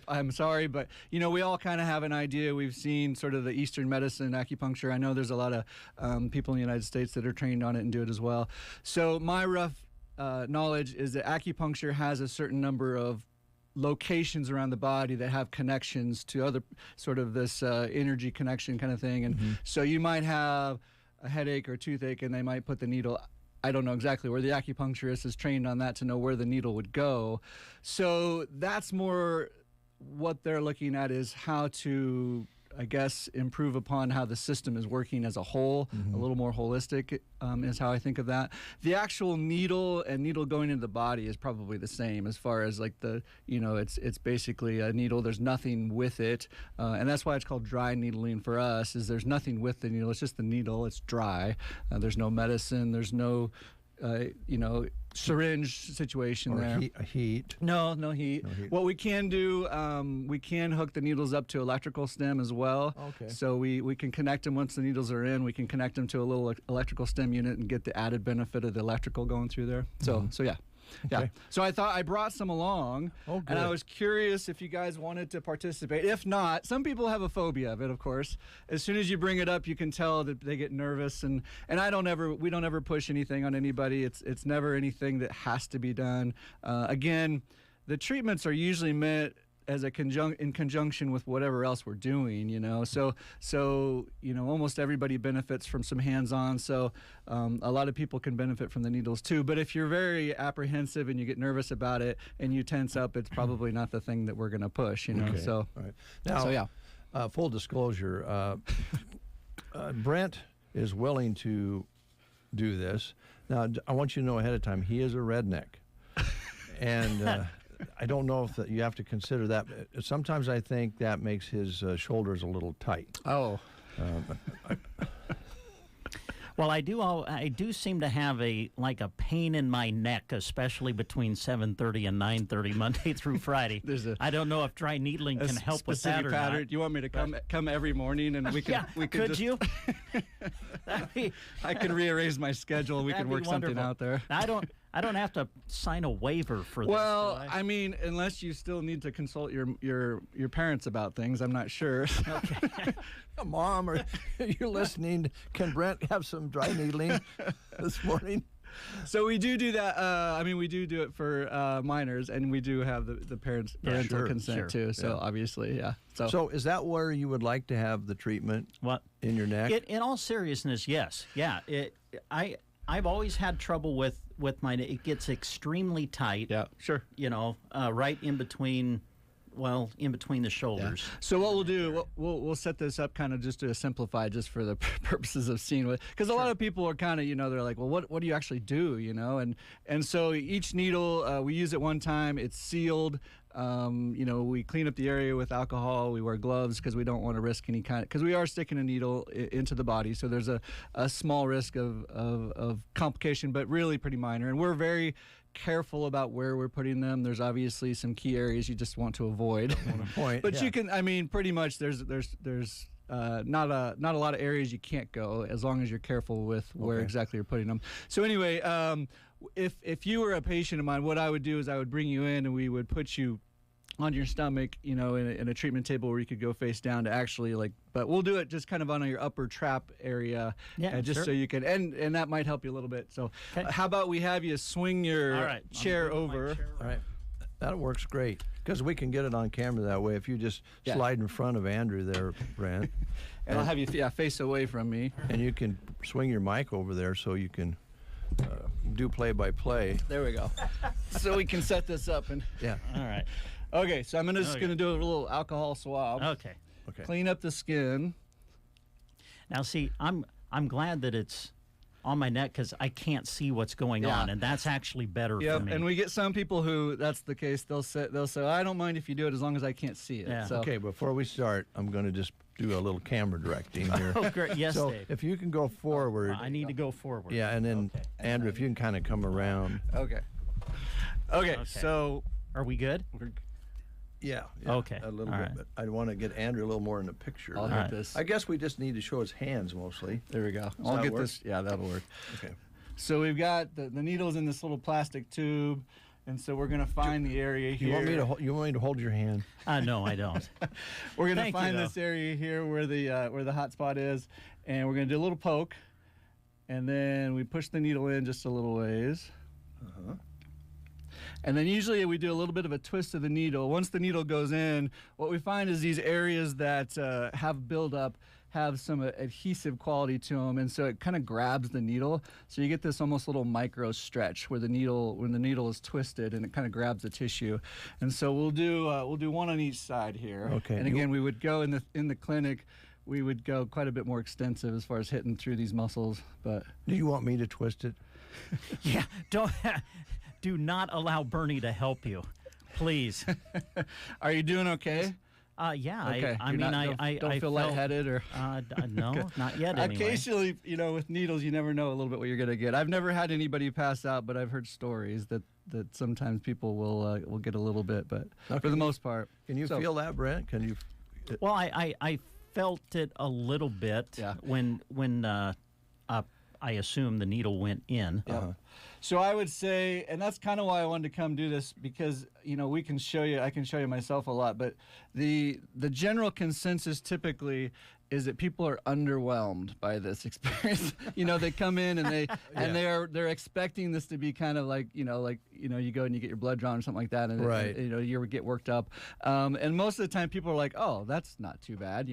I'm sorry, but we all kind of have an idea. We've seen sort of the Eastern medicine acupuncture. I know there's a lot of people in the United States that are trained on it and do it as well. So my rough knowledge is that acupuncture has a certain number of locations around the body that have connections to other sort of this energy connection kind of thing. And so you might have a headache or toothache and they might put the needle, I don't know exactly where, the acupuncturist is trained on that to know where the needle would go. So that's more what they're looking at, is how to, I guess, improve upon how the system is working as a whole, a little more holistic is how I think of that. The actual needle going into the body is probably the same as far as like it's basically a needle. There's nothing with it. And that's why it's called dry needling for us, is there's nothing with the needle. It's just the needle. It's dry. There's no medicine. There's no, syringe situation or there. Heat. No heat. What we can do, we can hook the needles up to electrical stem as well. Okay. So we can connect them once the needles are in. We can connect them to a little electrical stem unit and get the added benefit of the electrical going through there. So yeah. Okay. Yeah. So I thought I brought some along, and I was curious if you guys wanted to participate. If not, some people have a phobia of it, of course. As soon as you bring it up, you can tell that they get nervous, and we don't ever push anything on anybody. It's never anything that has to be done. Again, the treatments are usually meant as in conjunction with whatever else we're doing, So almost everybody benefits from some hands-on. So a lot of people can benefit from the needles too. But if you're very apprehensive and you get nervous about it and you tense up, it's probably not the thing that we're going to push, Okay. So, all right. Now, so yeah. Full disclosure, Brent is willing to do this. Now, I want you to know ahead of time, he is a redneck. And I don't know if you have to consider that. Sometimes I think that makes his shoulders a little tight. Oh. Well, I do seem to have a pain in my neck, especially between 7:30 and 9:30 Monday through Friday. I don't know if dry needling can help with that or pattern. not. You want me to come every morning and we can could you? I can rearrange my schedule. We can work something out there. I don't have to sign a waiver for this. Well, I mean, unless you still need to consult your parents about things, I'm not sure. Okay. Mom, are you listening? Can Brent have some dry needling this morning? So we do that. We do it for minors, and we do have the parental consent too. So obviously, yeah. So is that where you would like to have the treatment? What? In your neck? In all seriousness, yes. Yeah. I've always had trouble with mine. It gets extremely tight. Yeah, sure. Right in between the shoulders. Yeah. So what we'll do, we'll set this up kind of just to simplify, just for the purposes of seeing what, because a lot of people are kind of, they're like, well, what do you actually do, and so each needle, we use it one time. It's sealed. We clean up the area with alcohol. We wear gloves because we don't want to risk any because we are sticking a needle into the body. So there's a small risk of complication, but really pretty minor. And we're very careful about where we're putting them. There's obviously some key areas you just want to avoid. But you can, pretty much there's not a lot of areas you can't go as long as you're careful with where exactly you're putting them. So anyway, if you were a patient of mine, what I would do is I would bring you in and we would put you on your stomach, in a treatment table where you could go face down to actually but we'll do it just kind of on your upper trap area, just so you can, and that might help you a little bit. So how about we have you swing your chair over. All right. That works great because we can get it on camera that way. If you just slide in front of Andrew there, Brent. and I'll have you face away from me. And you can swing your mic over there so you can do play-by-play. There we go. So we can set this up. Yeah. All right. Okay, so I'm just going to do a little alcohol swab. Okay. Clean up the skin. Now, see, I'm glad that it's on my neck because I can't see what's going on, and that's actually better for me. And we get some people who that's the case. They'll say, I don't mind if you do it as long as I can't see it. Yeah. So. Okay, before we start, I'm going to just do a little camera directing here. Oh, great. Yes, so Dave. if you can go forward. I need to go forward. Yeah, and then, Andrew, if you can kind of come around. Okay, so are we good? Yeah. Okay. A little All bit. right. But I want to get Andrew a little more in the picture. I'll hit this. I guess we just need to show his hands mostly. There we go. Does I'll that get work? this. Yeah, that'll work. Okay. So we've got the needles in this little plastic tube, and so we're going to find the area here. You want me to hold your hand? No, I don't. We're going to Thank find you, this area here where the hot spot is, and we're going to do a little poke, and then we push the needle in just a little ways. And then usually we do a little bit of a twist of the needle. Once the needle goes in, what we find is these areas that have buildup have some adhesive quality to them, and so it kind of grabs the needle. So you get this almost little micro stretch where when the needle is twisted and it kind of grabs the tissue. And so we'll do one on each side here. Okay. And again, we would go in the clinic. We would go quite a bit more extensive as far as hitting through these muscles. But do you want me to twist it? Yeah. Do not allow Bernie to help you, please. Are you doing okay? Yeah. Okay. I mean, I don't feel lightheaded or no, not yet. Anyway. Occasionally, with needles, you never know a little bit what you're gonna get. I've never had anybody pass out, but I've heard stories that sometimes people will get a little bit, but for the most part. Can you feel that, Brent? Can you? Well, I felt it a little bit when I assume the needle went in. So I would say, and that's kind of why I wanted to come do this, because I can show you myself a lot, but the general consensus typically is that people are underwhelmed by this experience. They come in and they're expecting this to be kind of like you go and you get your blood drawn or something like that, and right. You get worked up, and most of the time people are like, oh, that's not too bad,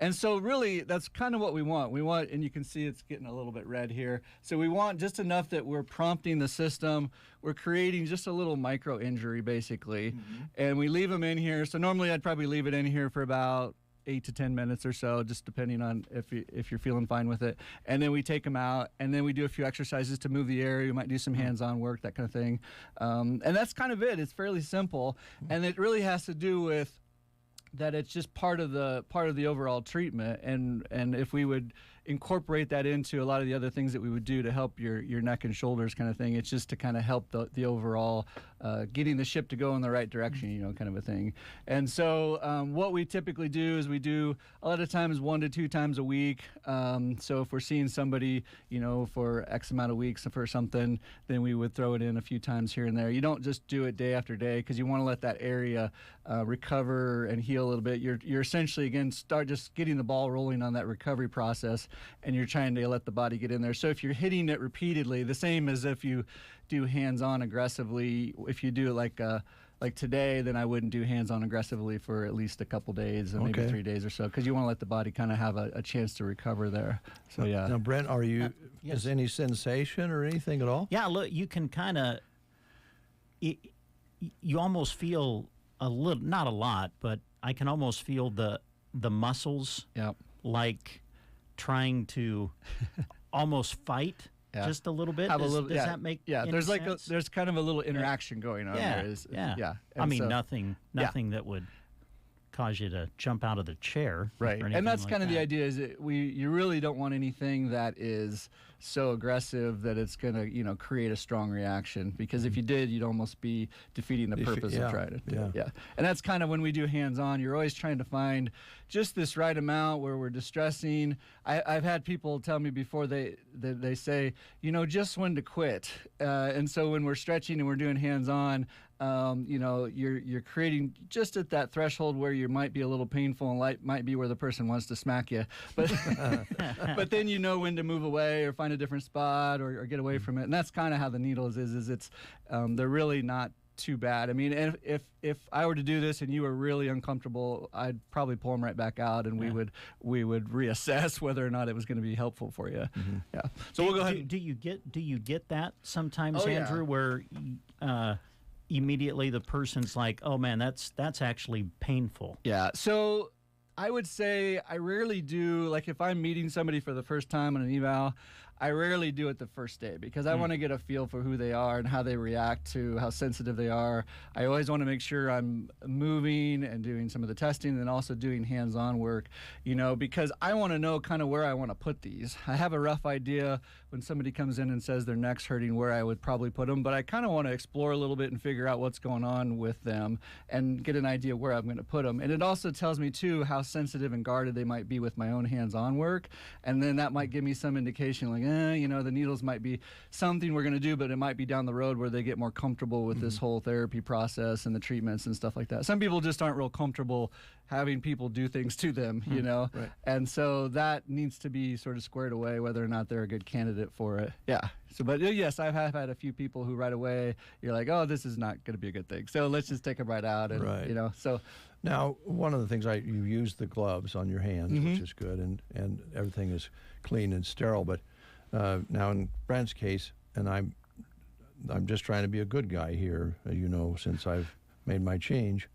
and so really that's kind of what we want. And you can see it's getting a little bit red here. So we want just enough that we're prompting the system. We're creating just a little micro injury basically, and we leave them in here. So normally I'd probably leave it in here for about 8 to 10 minutes or so, just depending on if you're feeling fine with it. And then we take them out, and then we do a few exercises to move the area. We might do some hands-on work, that kind of thing. And that's kind of it. It's fairly simple, and it really has to do with that it's just part of the overall treatment. And if we would incorporate that into a lot of the other things that we would do to help your neck and shoulders kind of thing, it's just to kind of help the overall getting the ship to go in the right direction, kind of a thing. And so what we typically do is we do a lot of times 1 to 2 times a week. So if we're seeing somebody, for X amount of weeks for something, then we would throw it in a few times here and there. You don't just do it day after day because you want to let that area recover and heal a little bit. You're essentially, again, start just getting the ball rolling on that recovery process, and you're trying to let the body get in there. So if you're hitting it repeatedly, the same as if you do hands-on aggressively, if you do it like today, then I wouldn't do hands-on aggressively for at least a couple days, or maybe 3 days or so, because you want to let the body kind of have a chance to recover there. So yeah. Now, Brent, are you? Is any sensation or anything at all? Yeah, look, you can kind of. You almost feel a little, not a lot, but I can almost feel the muscles, like trying to almost fight. Just a little bit. Does that make any sense? There's kind of a little interaction going on there. I mean, nothing that would cause you to jump out of the chair. Right. And that's kind of the idea, is that you really don't want anything that is so aggressive that it's going to, create a strong reaction, because if you did, you'd almost be defeating the purpose of trying to do it. And that's kind of when we do hands-on, you're always trying to find just this right amount where we're distressing. I've had people tell me before they say, just when to quit. And so when we're stretching and we're doing hands-on, you're creating just at that threshold where you might be a little painful and might be where the person wants to smack you, but but then when to move away or find a different spot or get away from it. And that's kind of how the needles is it's they're really not too bad. I mean, if I were to do this and you were really uncomfortable, I'd probably pull them right back out, and we would reassess whether or not it was going to be helpful for you. Mm-hmm. Yeah. So we'll go ahead. Do you get that sometimes, Oh, Andrew, yeah. where immediately the person's like, "Oh man, that's actually painful." Yeah. So I would say I rarely do, like if I'm meeting somebody for the first time on an eval, I rarely do it the first day because I want to get a feel for who they are and how they react to how sensitive they are. I always want to make sure I'm moving and doing some of the testing and also doing hands-on work, because I want to know kind of where I want to put these. I have a rough idea when somebody comes in and says their neck's hurting where I would probably put them, but I kind of want to explore a little bit and figure out what's going on with them and get an idea where I'm going to put them. And it also tells me, too, how sensitive and guarded they might be with my own hands-on work, and then that might give me some indication, like, the needles might be something we're going to do, but it might be down the road where they get more comfortable with this whole therapy process and the treatments and stuff like that. Some people just aren't real comfortable having people do things to them, Right. and so that needs to be sort of squared away whether or not they're a good candidate for it. Yeah. So, but yes, I have had a few people who right away you're like, oh, this is not going to be a good thing, so let's just take them right out, and Right. So now one of the things you use the gloves on your hands, which is good, and everything is clean and sterile, but now in Brent's case, and I'm just trying to be a good guy here, since I've made my change.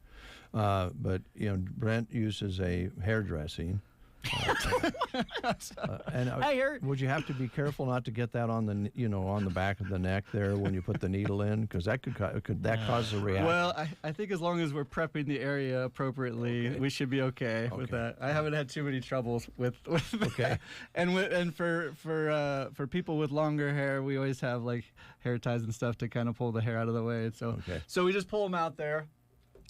But Brent uses a hairdressing. Would you have to be careful not to get that on the back of the neck there when you put the needle in, because that could cause a reaction? Well, I think as long as we're prepping the area appropriately, we should be okay with that. I haven't had too many troubles with that. And for people with longer hair, we always have like hair ties and stuff to kind of pull the hair out of the way. So we just pull them out there.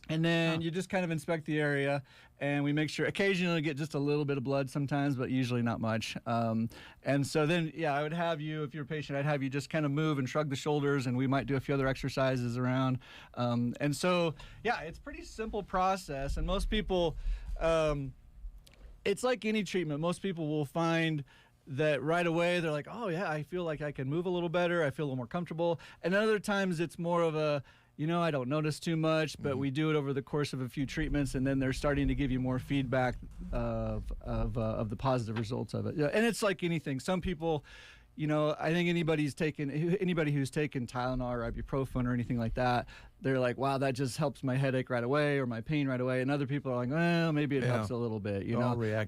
And then you just kind of inspect the area, and we make sure occasionally get just a little bit of blood sometimes, but usually not much. And so then, I would have you, if you're a patient, I'd have you just kind of move and shrug the shoulders, and we might do a few other exercises around. And so, it's a pretty simple process. And most people, it's like any treatment. Most people will find that right away they're like, oh, yeah, I feel like I can move a little better. I feel a little more comfortable. And other times it's more of a, I don't notice too much, but we do it over the course of a few treatments, and then they're starting to give you more feedback of the positive results of it. Yeah, and it's like anything. Some people, I think anybody who's taken Tylenol or ibuprofen or anything like that, they're like, wow, that just helps my headache right away or my pain right away. And other people are like, well, maybe it helps a little bit.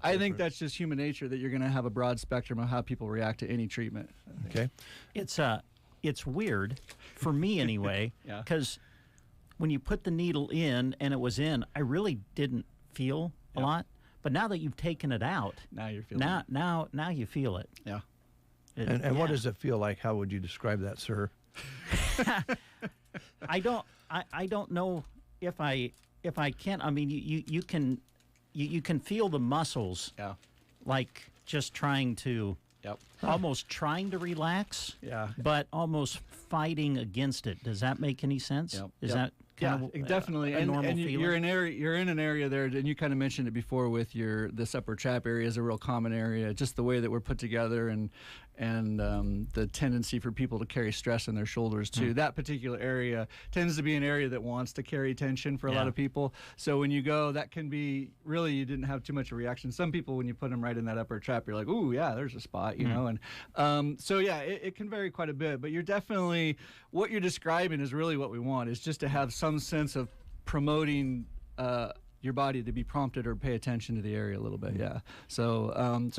I think that's just human nature, that you're going to have a broad spectrum of how people react to any treatment. Okay. It's weird, for me anyway, because when you put the needle in and it was in, I really didn't feel a lot. But now that you've taken it out, now you're feeling it. Now you feel it. Yeah. And what does it feel like? How would you describe that, sir? I don't know if I can. I mean, you can feel the muscles, like just trying to. Almost trying to relax, but almost fighting against it. Does that make any sense? Is that kind of definitely a normal and feeling? You're in an area there, and you kind of mentioned it before with this upper trap area is a real common area. Just the way that we're put together and the tendency for people to carry stress in their shoulders too. That particular area tends to be an area that wants to carry tension for a lot of people. So when you go, that can be really, you didn't have too much of a reaction. Some people, when you put them right in that upper trap, you're like, ooh, yeah, there's a spot, you know. And so it can vary quite a bit. But you're definitely, what you're describing is really what we want, is just to have some sense of promoting your body to be prompted or pay attention to the area a little bit. So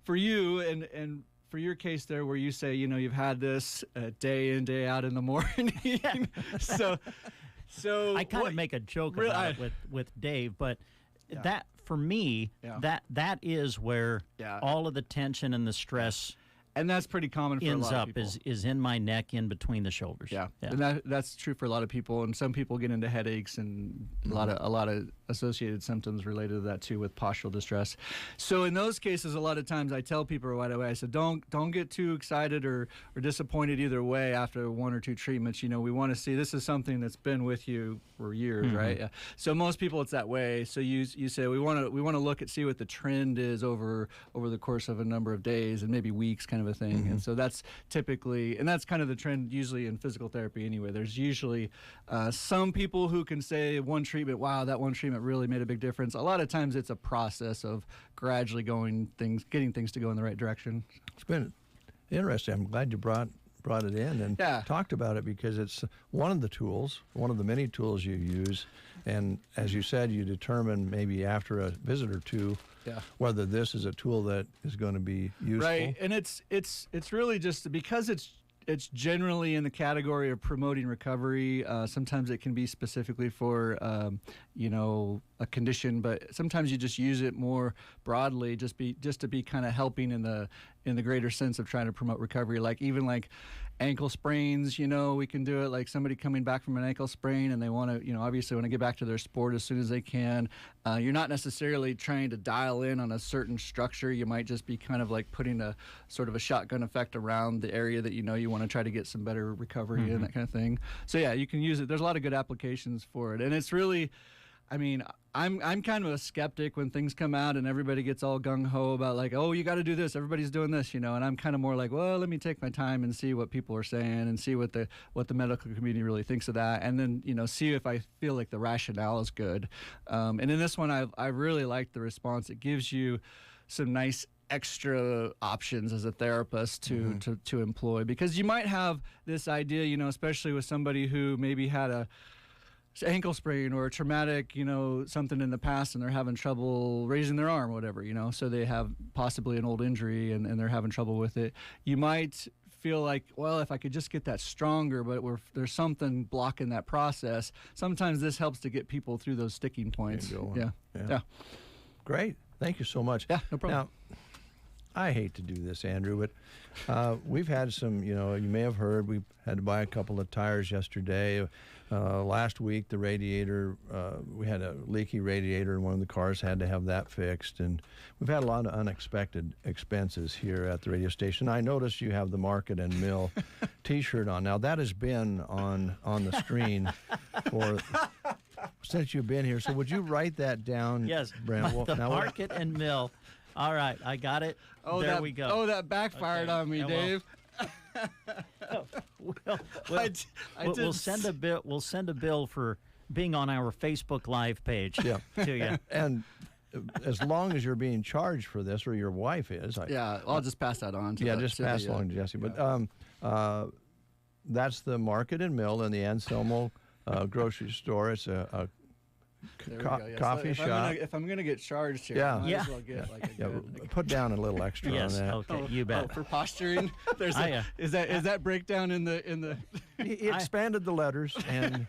for you and for your case there, where you say, you've had this day in, day out in the morning. so I kind of make a joke about it with Dave, but that for me, that is where all of the tension and the stress. And that's pretty common for a lot of people. is in my neck, in between the shoulders. And that's true for a lot of people. And some people get into headaches and a lot of associated symptoms related to that too, with postural distress. So in those cases, a lot of times I tell people right away, I said, don't get too excited or disappointed either way after 1 or 2 treatments. We want to see this is something that's been with you for years, right? Yeah. So most people it's that way. So you say we want to look at see what the trend is over the course of a number of days and maybe weeks, kind of a thing. And so that's typically, and that's kind of the trend usually in physical therapy anyway. There's usually some people who can say one treatment, wow, that one treatment really made a big difference. A lot of times it's a process of gradually getting things to go in the right direction. It's been interesting. I'm glad you brought it in and talked about it, because it's one of the many tools you use. And as you said, you determine maybe after a visit or two whether this is a tool that is going to be useful. Right, and it's really just because it's generally in the category of promoting recovery. Sometimes it can be specifically for a condition, but sometimes you just use it more broadly, just to be kind of helping in the greater sense of trying to promote recovery. Like even like ankle sprains, we can do it. Like somebody coming back from an ankle sprain and they want to, obviously want to get back to their sport as soon as they can. You're not necessarily trying to dial in on a certain structure. You might just be kind of like putting a sort of a shotgun effect around the area that you want to try to get some better recovery and that kind of thing. So yeah, you can use it. There's a lot of good applications for it, and it's really, I'm kind of a skeptic when things come out and everybody gets all gung-ho about like, oh, you got to do this, everybody's doing this, and I'm kind of more like, well, let me take my time and see what people are saying and see what the medical community really thinks of that, and then see if I feel like the rationale is good. And in this one, I really liked the response. It gives you some nice extra options as a therapist to employ, because you might have this idea, especially with somebody who maybe had a ankle sprain or a traumatic, something in the past, and they're having trouble raising their arm or whatever, so they have possibly an old injury and they're having trouble with it. You might feel like, well, if I could just get that stronger, but there's something blocking that process. Sometimes this helps to get people through those sticking points. Yeah. Great. Thank you so much. Yeah, no problem. Now, I hate to do this, Andrew, but we've had some, you may have heard, we had to buy a couple of tires yesterday. Last week, the radiator, we had a leaky radiator in one of the cars, had to have that fixed. And we've had a lot of unexpected expenses here at the radio station. I noticed you have the Market and Mill T-shirt on. Now, that has been on the screen since you've been here. So would you write that down, Yes, Brent? the Market and Mill. All right, I got it. There we go. Oh, that backfired on me, Dave. We'll send a bill. We'll send a bill for being on our Facebook Live page to you. And as long as you're being charged for this, or your wife is, I'll just pass that on. Just pass along to Jesse. But that's the Market and Mill in the Anselmo grocery store. It's a coffee shop. If I'm gonna get charged here, I might as well get like a good, put down a little extra on that. Okay, you bet. For posturing, there's is that breakdown in the? He expanded the letters and.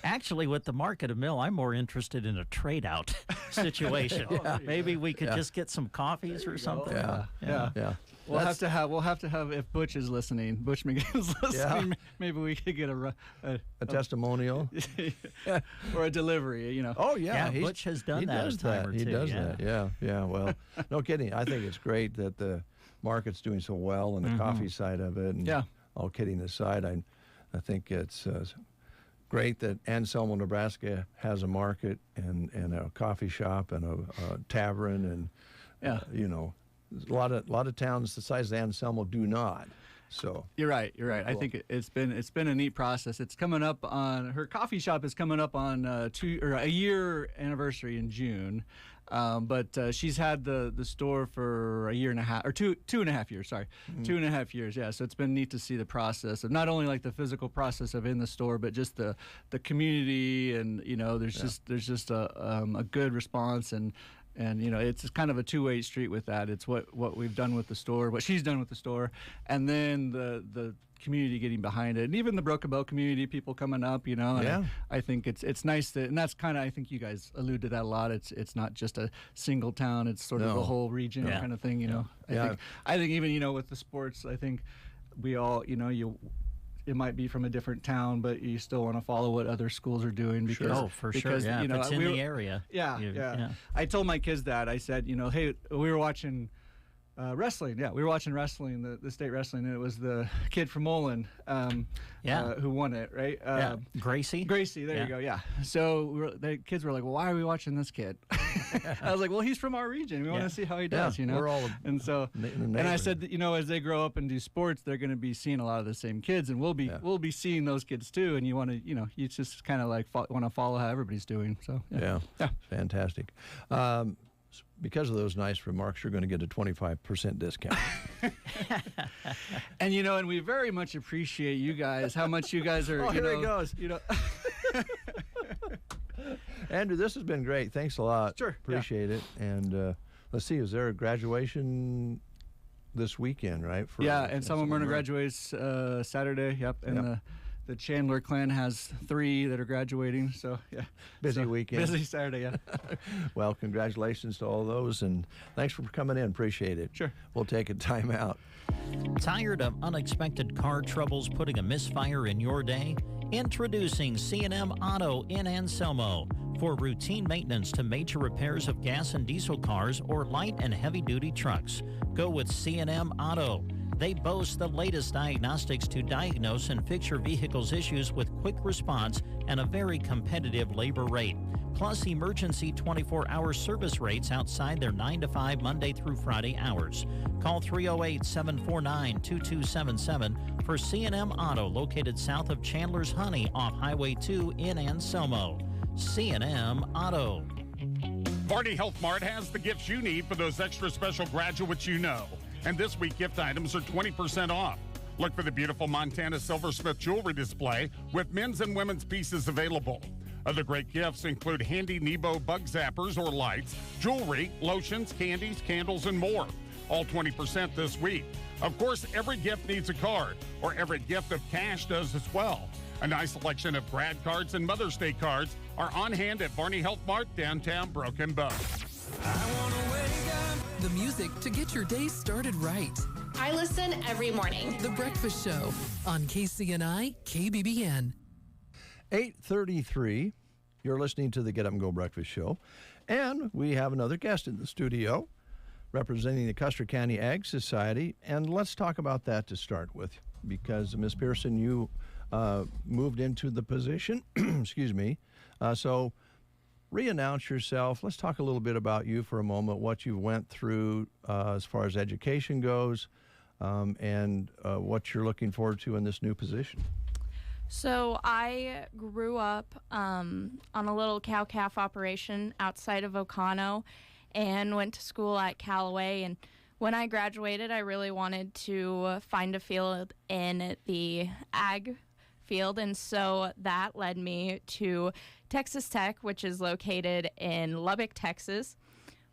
Actually, with the Market and Mill, I'm more interested in a trade-out situation. Maybe we could just get some coffees or something. Yeah. We'll have to have if Butch is listening, Butch McGill's listening. Maybe we could get a testimonial or a delivery. Oh yeah, Butch has done that a time or two. He does that. Yeah. Well, no kidding. I think it's great that the Market's doing so well and the coffee side of it. And all kidding aside, I think it's great that Anselmo, Nebraska has a market and a coffee shop and a tavern and a lot of towns the size of Anselmo do not. So you're right. Cool. I think it's been a neat process. It's coming up on her coffee shop is coming up on a year anniversary in June. But she's had the store for a year and a half, or two and a half years, sorry. 2.5 years, yeah. So it's been neat to see the process of not only like the physical process of in the store, but just the community, and there's just a good response, and it's kind of a two-way street with that. It's what we've done with the store, what she's done with the store, and then the community getting behind it, and even the Broken Bow community, people coming up, and I think it's nice that, and that's kind of, I think you guys allude to that a lot. It's not just a single town, it's sort of the whole region kind of thing, I think even with the sports, I think we all, it might be from a different town, but you still want to follow what other schools are doing because Oh, for sure. Yeah, you know, if it's in the area. Yeah. I told my kids that. I said, you know, hey, we were watching wrestling. Yeah, we were watching wrestling, the state wrestling, and it was the kid from Mullen who won it, right? Gracie? Gracie, there you go, yeah. So the kids were like, well, why are we watching this kid? I was like, well, he's from our region. We want to see how he does, you know? We're all and I said, that, you know, as they grow up and do sports, they're going to be seeing a lot of the same kids, and we'll be seeing those kids too, and you want to, you know, you just kind of like want to follow how everybody's doing, so. Yeah. Fantastic. Because of those nice remarks, you're going to get a 25% discount. And, you know, and we very much appreciate you guys, how much you guys are, here it goes. You know. Andrew, this has been great. Thanks a lot. Sure. Appreciate it. And let's see, is there a graduation this weekend, right? And some of them are going to graduate Saturday. Yep. And the Chandler clan has 3 that are graduating. So, yeah. Busy weekend. Busy Saturday, yeah. Well, congratulations to all those. And thanks for coming in. Appreciate it. Sure. We'll take a time out. Tired of unexpected car troubles putting a misfire in your day? Introducing C&M Auto in Anselmo. For routine maintenance to major repairs of gas and diesel cars or light and heavy-duty trucks, go with C&M Auto. They boast the latest diagnostics to diagnose and fix your vehicle's issues with quick response and a very competitive labor rate. Plus emergency 24-hour service rates outside their 9 to 5 Monday through Friday hours. Call 308-749-2277 for C&M Auto, located south of Chandler's Honey off Highway 2 in Anselmo. C&M Auto. Varney Health Mart has the gifts you need for those extra special graduates you know. And this week, gift items are 20% off. Look for the beautiful Montana Silversmith jewelry display with men's and women's pieces available. Other great gifts include handy Nebo bug zappers or lights, jewelry, lotions, candies, candles, and more. All 20% this week. Of course, every gift needs a card, or every gift of cash does as well. A nice selection of grad cards and Mother's Day cards are on hand at Varney Health Mart, downtown Broken Bow. The music to get your day started right. I listen every morning. The Breakfast Show on KCNI KBBN. 8:33. You're listening to the Get Up and Go Breakfast Show. And we have another guest in the studio representing the Custer County Ag Society. And let's talk about that to start with, because Ms. Pearson, you moved into the position. Excuse me. So re-announce yourself. Let's talk a little bit about you for a moment, what you went through as far as education goes, and what you're looking forward to in this new position. So I grew up on a little cow-calf operation outside of Ocano and went to school at Callaway. And when I graduated, I really wanted to find a field in the ag field, and so that led me to Texas Tech, which is located in Lubbock, Texas,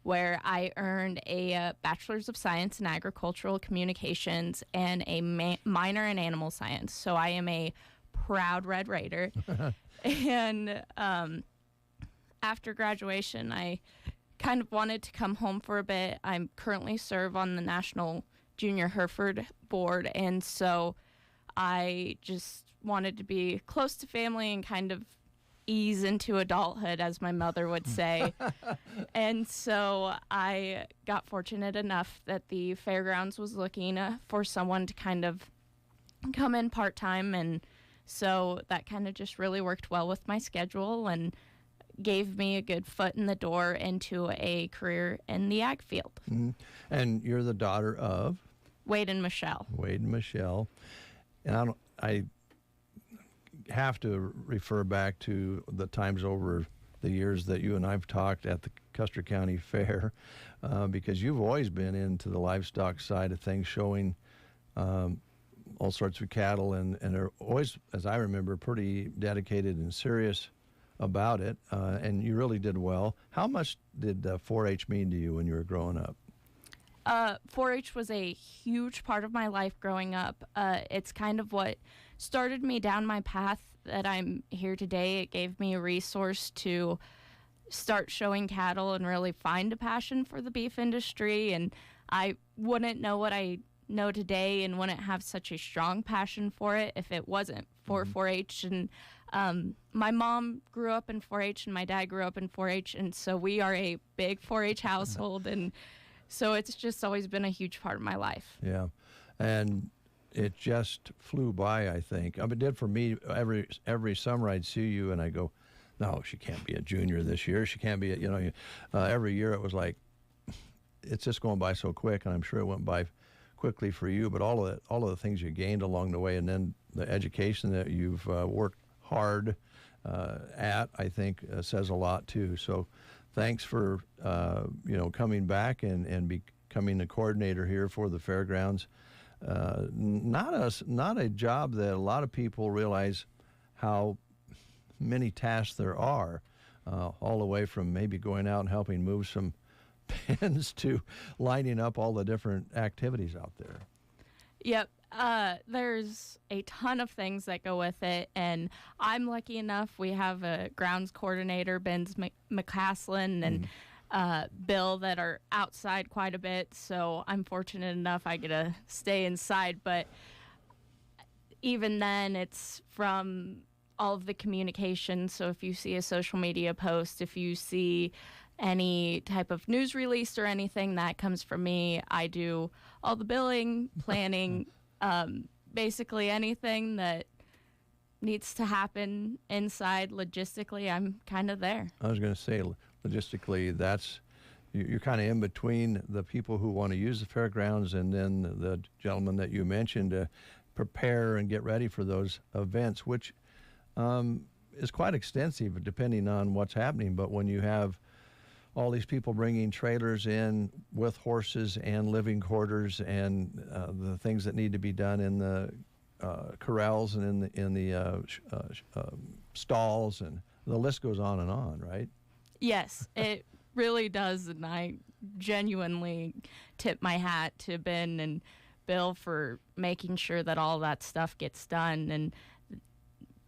where I earned a Bachelor's of Science in Agricultural Communications and a minor in Animal Science. So I am a proud Red Raider. And after graduation, I kind of wanted to come home for a bit. I currently serve on the National Junior Hereford Board, and so I just wanted to be close to family and kind of ease into adulthood, as my mother would say. And so I got fortunate enough that the fairgrounds was looking for someone to kind of come in part-time, and so that kind of just really worked well with my schedule and gave me a good foot in the door into a career in the ag field. Mm-hmm. And you're the daughter of? Wade and Michelle. Wade and Michelle. And I have to refer back to the times over the years that you and I've talked at the Custer County Fair, because you've always been into the livestock side of things, showing all sorts of cattle, and are always, as I remember, pretty dedicated and serious about it, and you really did well. How much did 4-H mean to you when you were growing up? 4-H was a huge part of my life growing up. It's kind of what started me down my path that I'm here today. It gave me a resource to start showing cattle and really find a passion for the beef industry, and I wouldn't know what I know today and wouldn't have such a strong passion for it if it wasn't for 4-H. And my mom grew up in 4-H and my dad grew up in 4-H, and so we are a big 4-H household, and so it's just always been a huge part of my life. Yeah, and it just flew by, I think. I mean, it did for me. Every summer I'd see you and I go, no, she can't be a junior this year. She can't be, every year it was like, it's just going by so quick, and I'm sure it went by quickly for you, but all of the things you gained along the way, and then the education that you've worked hard at, I think says a lot too. So thanks for, coming back and becoming the coordinator here for the fairgrounds. Not a job that a lot of people realize how many tasks there are, all the way from maybe going out and helping move some pins to lining up all the different activities out there. Yep. There's a ton of things that go with it, and I'm lucky enough we have a grounds coordinator, Ben McCaslin, and Bill, that are outside quite a bit, so I'm fortunate enough I get to stay inside. But even then, it's from all of the communication. So if you see a social media post, if you see any type of news release or anything, that comes from me. I do all the billing, planning, basically anything that needs to happen inside logistically, I'm kind of there. I was going to say, logistically, you're kind of in between the people who want to use the fairgrounds and then the gentleman that you mentioned to prepare and get ready for those events, which is quite extensive depending on what's happening. But when you have all these people bringing trailers in with horses and living quarters and the things that need to be done in the corrals and in the stalls, and the list goes on and on, right? Yes, it really does, and I genuinely tip my hat to Ben and Bill for making sure that all that stuff gets done, and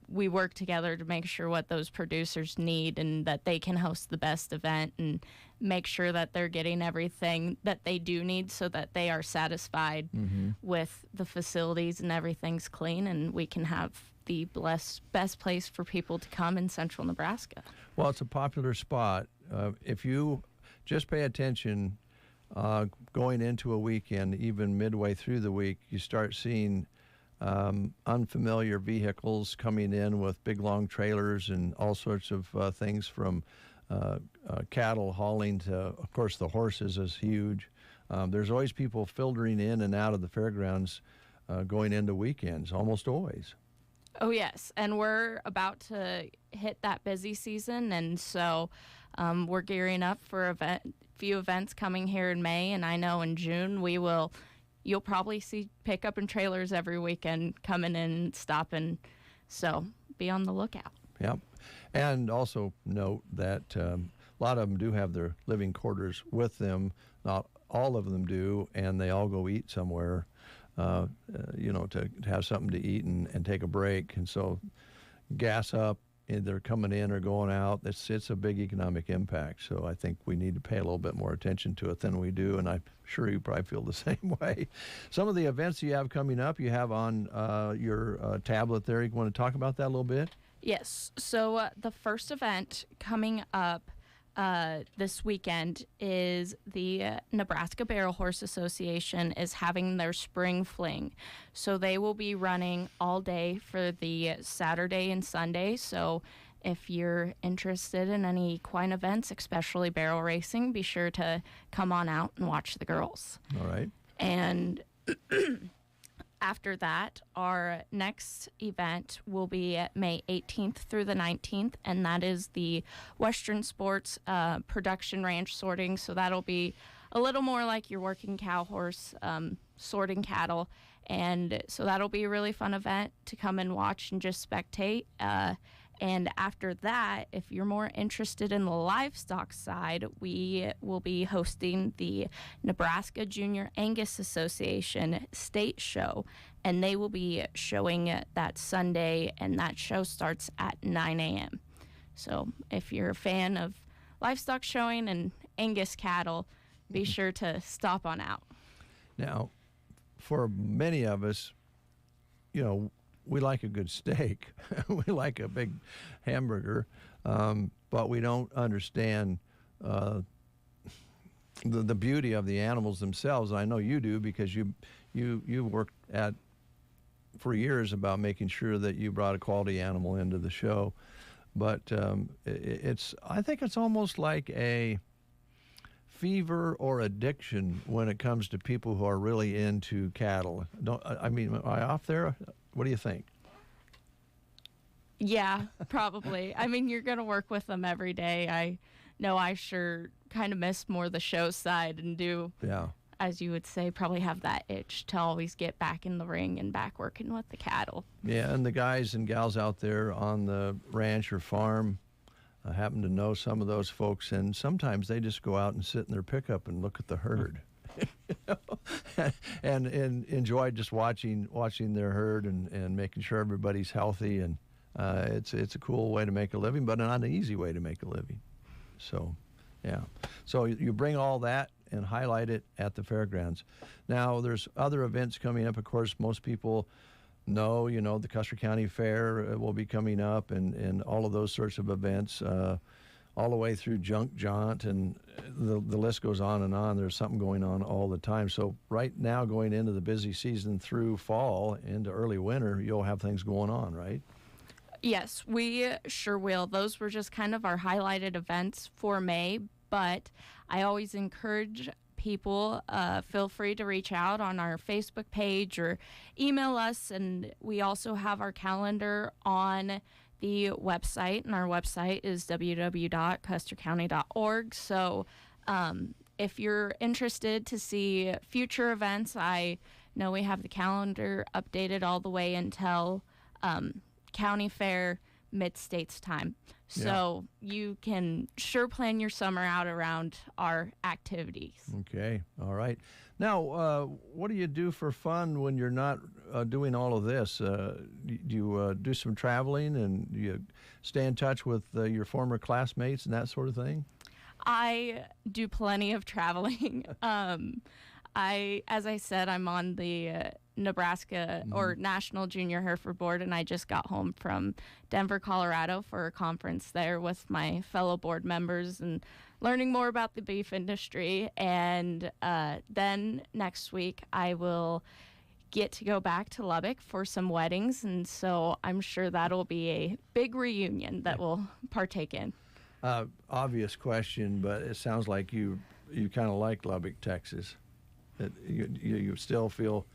we work together to make sure what those producers need and that they can host the best event and make sure that they're getting everything that they do need so that they are satisfied with the facilities and everything's clean, and we can have the best place for people to come in central Nebraska. Well, it's a popular spot. If you just pay attention going into a weekend, even midway through the week, you start seeing unfamiliar vehicles coming in with big long trailers and all sorts of things, from cattle hauling to, of course, the horses is huge. There's always people filtering in and out of the fairgrounds going into weekends, almost always. Oh, yes, and we're about to hit that busy season, and so we're gearing up for a few events coming here in May, and I know in June you'll probably see pickup and trailers every weekend coming in and stopping, so be on the lookout. Yep. And also note that a lot of them do have their living quarters with them. Not all of them do, and they all go eat somewhere, to have something to eat and take a break. And so gas up, they're coming in or going out. It's a big economic impact. So I think we need to pay a little bit more attention to it than we do, and I'm sure you probably feel the same way. Some of the events you have coming up, you have on your tablet there. You want to talk about that a little bit? Yes. So the first event coming up this weekend is the Nebraska Barrel Horse Association is having their spring fling. So they will be running all day for the Saturday and Sunday. So if you're interested in any equine events, especially barrel racing, be sure to come on out and watch the girls. All right. And after that, our next event will be at May 18th through the 19th, and that is the Western Sports Production Ranch Sorting. So that'll be a little more like your working cow horse sorting cattle. And so that'll be a really fun event to come and watch and just spectate. And after that, if you're more interested in the livestock side, we will be hosting the Nebraska Junior Angus Association State Show, and they will be showing that Sunday, and that show starts at 9 a.m. So if you're a fan of livestock showing and Angus cattle, be sure to stop on out. Now, for many of us, we like a good steak. We like a big hamburger, but we don't understand the beauty of the animals themselves. And I know you do, because you worked for years about making sure that you brought a quality animal into the show. But I think it's almost like a fever or addiction when it comes to people who are really into cattle. Am I off there? What do you think? Yeah, probably. I mean, you're going to work with them every day. I know I sure kind of miss more the show side and do, as you would say, probably have that itch to always get back in the ring and back working with the cattle. Yeah, and the guys and gals out there on the ranch or farm, I happen to know some of those folks, and sometimes they just go out and sit in their pickup and look at the herd. and enjoy just watching their herd and making sure everybody's healthy, and it's a cool way to make a living, but not an easy way to make a living. So so you bring all that and highlight it at the fairgrounds. Now there's other events coming up. Of course, most people know the Custer County Fair will be coming up, and all of those sorts of events, all the way through Junk Jaunt, and the list goes on and on. There's something going on all the time. So right now, going into the busy season through fall into early winter, you'll have things going on, right? Yes, we sure will. Those were just kind of our highlighted events for May, but I always encourage people, feel free to reach out on our Facebook page or email us, and we also have our calendar on the website, and our website is www.custercounty.org. So if you're interested to see future events, I know we have the calendar updated all the way until County Fair Mid-States time. So you can sure plan your summer out around our activities. Okay, all right. Now, what do you do for fun when you're not doing all of this? Do you do some traveling, and do you stay in touch with your former classmates and that sort of thing? I do plenty of traveling. As I said, I'm on the Nebraska or National Junior Hereford Board, and I just got home from Denver, Colorado for a conference there with my fellow board members and learning more about the beef industry. And then next week I will get to go back to Lubbock for some weddings, and so I'm sure that'll be a big reunion that we'll partake in. Obvious question, but it sounds like you kind of like Lubbock, Texas. You still feel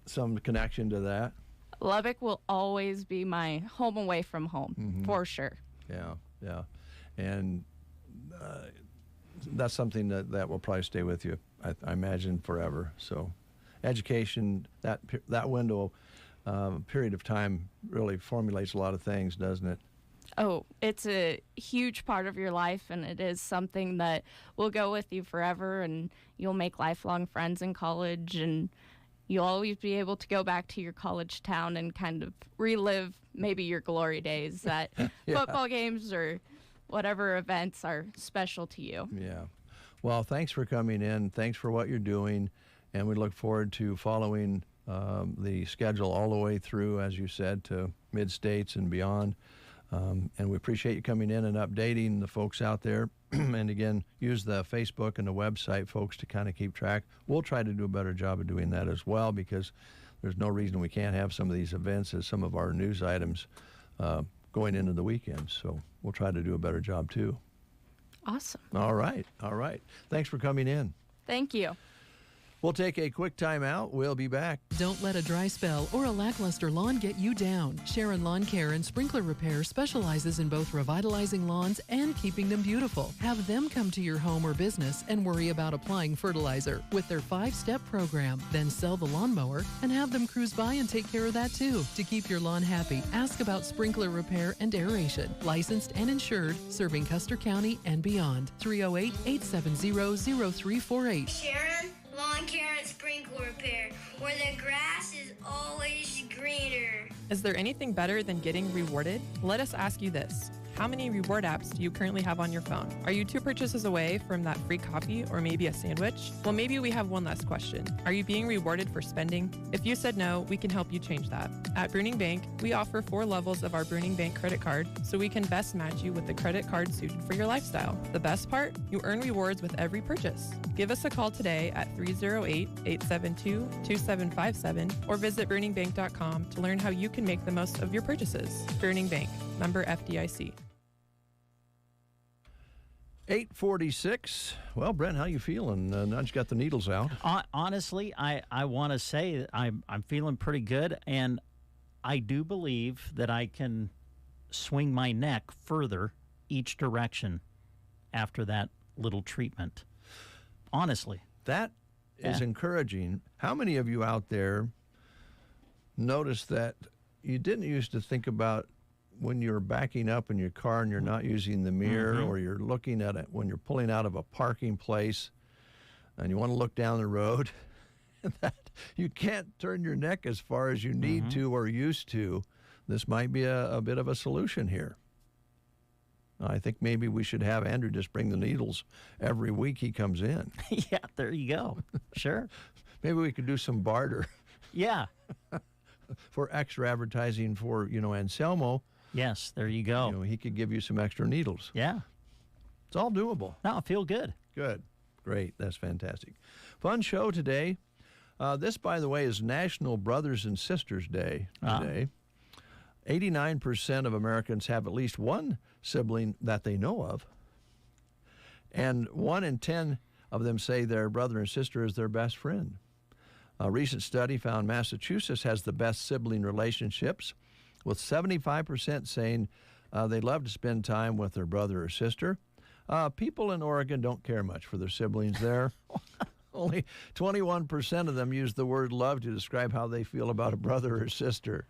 some connection to that? Lubbock will always be my home away from home, for sure. Yeah. And that's something that will probably stay with you, I imagine, forever. So education, that window, period of time really formulates a lot of things, doesn't it? Oh, it's a huge part of your life, and it is something that will go with you forever, and you'll make lifelong friends in college, and you'll always be able to go back to your college town and kind of relive maybe your glory days at football games or whatever events are special to you. Yeah. Well, thanks for coming in. Thanks for what you're doing, and we look forward to following the schedule all the way through, as you said, to Mid-States and beyond. And we appreciate you coming in and updating the folks out there. And again, use the Facebook and the website, folks, to kind of keep track. We'll try to do a better job of doing that as well, because there's no reason we can't have some of these events as some of our news items going into the weekend. So we'll try to do a better job too. Awesome. All right. Thanks for coming in. Thank you. We'll take a quick time out. We'll be back. Don't let a dry spell or a lackluster lawn get you down. Sharon Lawn Care and Sprinkler Repair specializes in both revitalizing lawns and keeping them beautiful. Have them come to your home or business and worry about applying fertilizer with their 5-step program. Then sell the lawnmower and have them cruise by and take care of that too. To keep your lawn happy, ask about sprinkler repair and aeration. Licensed and insured, serving Custer County and beyond. 308-870-0348. Sharon Lawn Care and Sprinkler Repair, where the grass is always greener. Is there anything better than getting rewarded? Let us ask you this. How many reward apps do you currently have on your phone? Are you 2 purchases away from that free coffee or maybe a sandwich? Well, maybe we have one last question. Are you being rewarded for spending? If you said no, we can help you change that. At Bruning Bank, we offer 4 levels of our Bruning Bank credit card so we can best match you with the credit card suited for your lifestyle. The best part? You earn rewards with every purchase. Give us a call today at 308-872-2757 or visit BruningBank.com to learn how you can make the most of your purchases. Bruning Bank, member FDIC. 8:46. Well, Brent, how you feeling? Now that you got the needles out. Honestly, I want to say that I'm feeling pretty good, and I do believe that I can swing my neck further each direction after that little treatment. Honestly. That is encouraging. How many of you out there notice that you didn't used to think about when you're backing up in your car and you're not using the mirror, or you're looking at it when you're pulling out of a parking place and you want to look down the road, that you can't turn your neck as far as you need to or used to. This might be a bit of a solution here. I think maybe we should have Andrew just bring the needles every week he comes in. Yeah, there you go. Sure. Maybe we could do some barter. Yeah. For extra advertising for, Anselmo. Yes, there you go. He could give you some extra needles. Yeah. It's all doable. No, I feel good. Good. Great. That's fantastic. Fun show today. This, by the way, is National Brothers and Sisters Day today. 89% of Americans have at least one sibling that they know of. And 1 in 10 of them say their brother and sister is their best friend. A recent study found Massachusetts has the best sibling relationships, with 75% saying they love to spend time with their brother or sister. People in Oregon don't care much for their siblings there. Only 21% of them use the word love to describe how they feel about a brother or sister.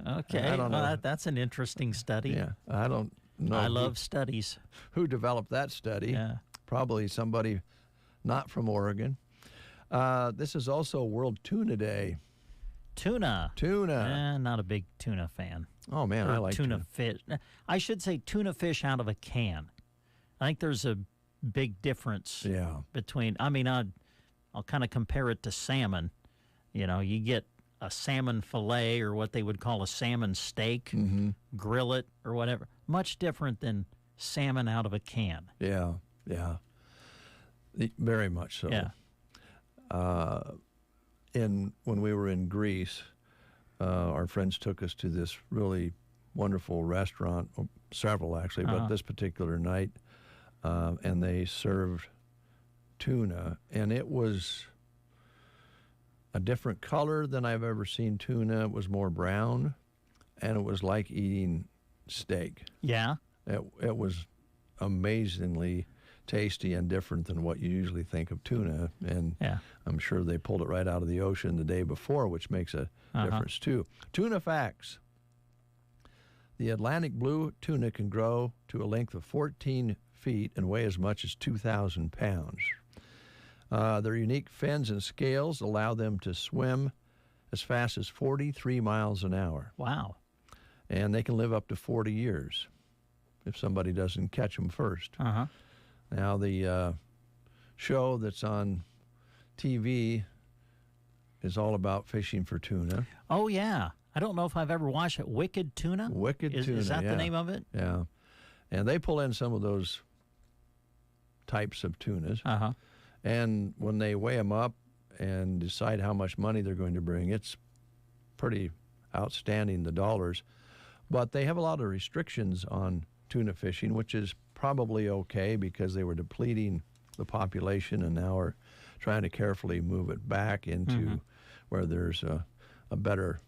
Okay, I don't know. That's an interesting study. Yeah, I don't know. I love studies. Who developed that study? Yeah. Probably somebody not from Oregon. This is also World Tuna Day. Tuna. Not a big tuna fan. Oh, man, I like tuna fish. I should say tuna fish out of a can. I think there's a big difference between, I'll kind of compare it to salmon. You get a salmon fillet or what they would call a salmon steak, grill it or whatever. Much different than salmon out of a can. Yeah. Very much so. Yeah. When we were in Greece, our friends took us to this really wonderful restaurant, several actually, but this particular night, and they served tuna, and it was a different color than I've ever seen tuna. It was more brown, and it was like eating steak. Yeah. It was amazingly tasty and different than what you usually think of tuna, and I'm sure they pulled it right out of the ocean the day before, which makes a difference too. Tuna facts. The Atlantic blue tuna can grow to a length of 14 feet and weigh as much as 2,000 pounds. Their unique fins and scales allow them to swim as fast as 43 miles an hour. Wow. And they can live up to 40 years if somebody doesn't catch them first. Now, the show that's on TV is all about fishing for tuna. Oh, yeah. I don't know if I've ever watched it. Wicked Tuna? Wicked Tuna, Is that the name of it? Yeah. And they pull in some of those types of tunas. And when they weigh them up and decide how much money they're going to bring, it's pretty outstanding, the dollars. But they have a lot of restrictions on tuna fishing, which is probably okay because they were depleting the population and now are trying to carefully move it back into where there's a better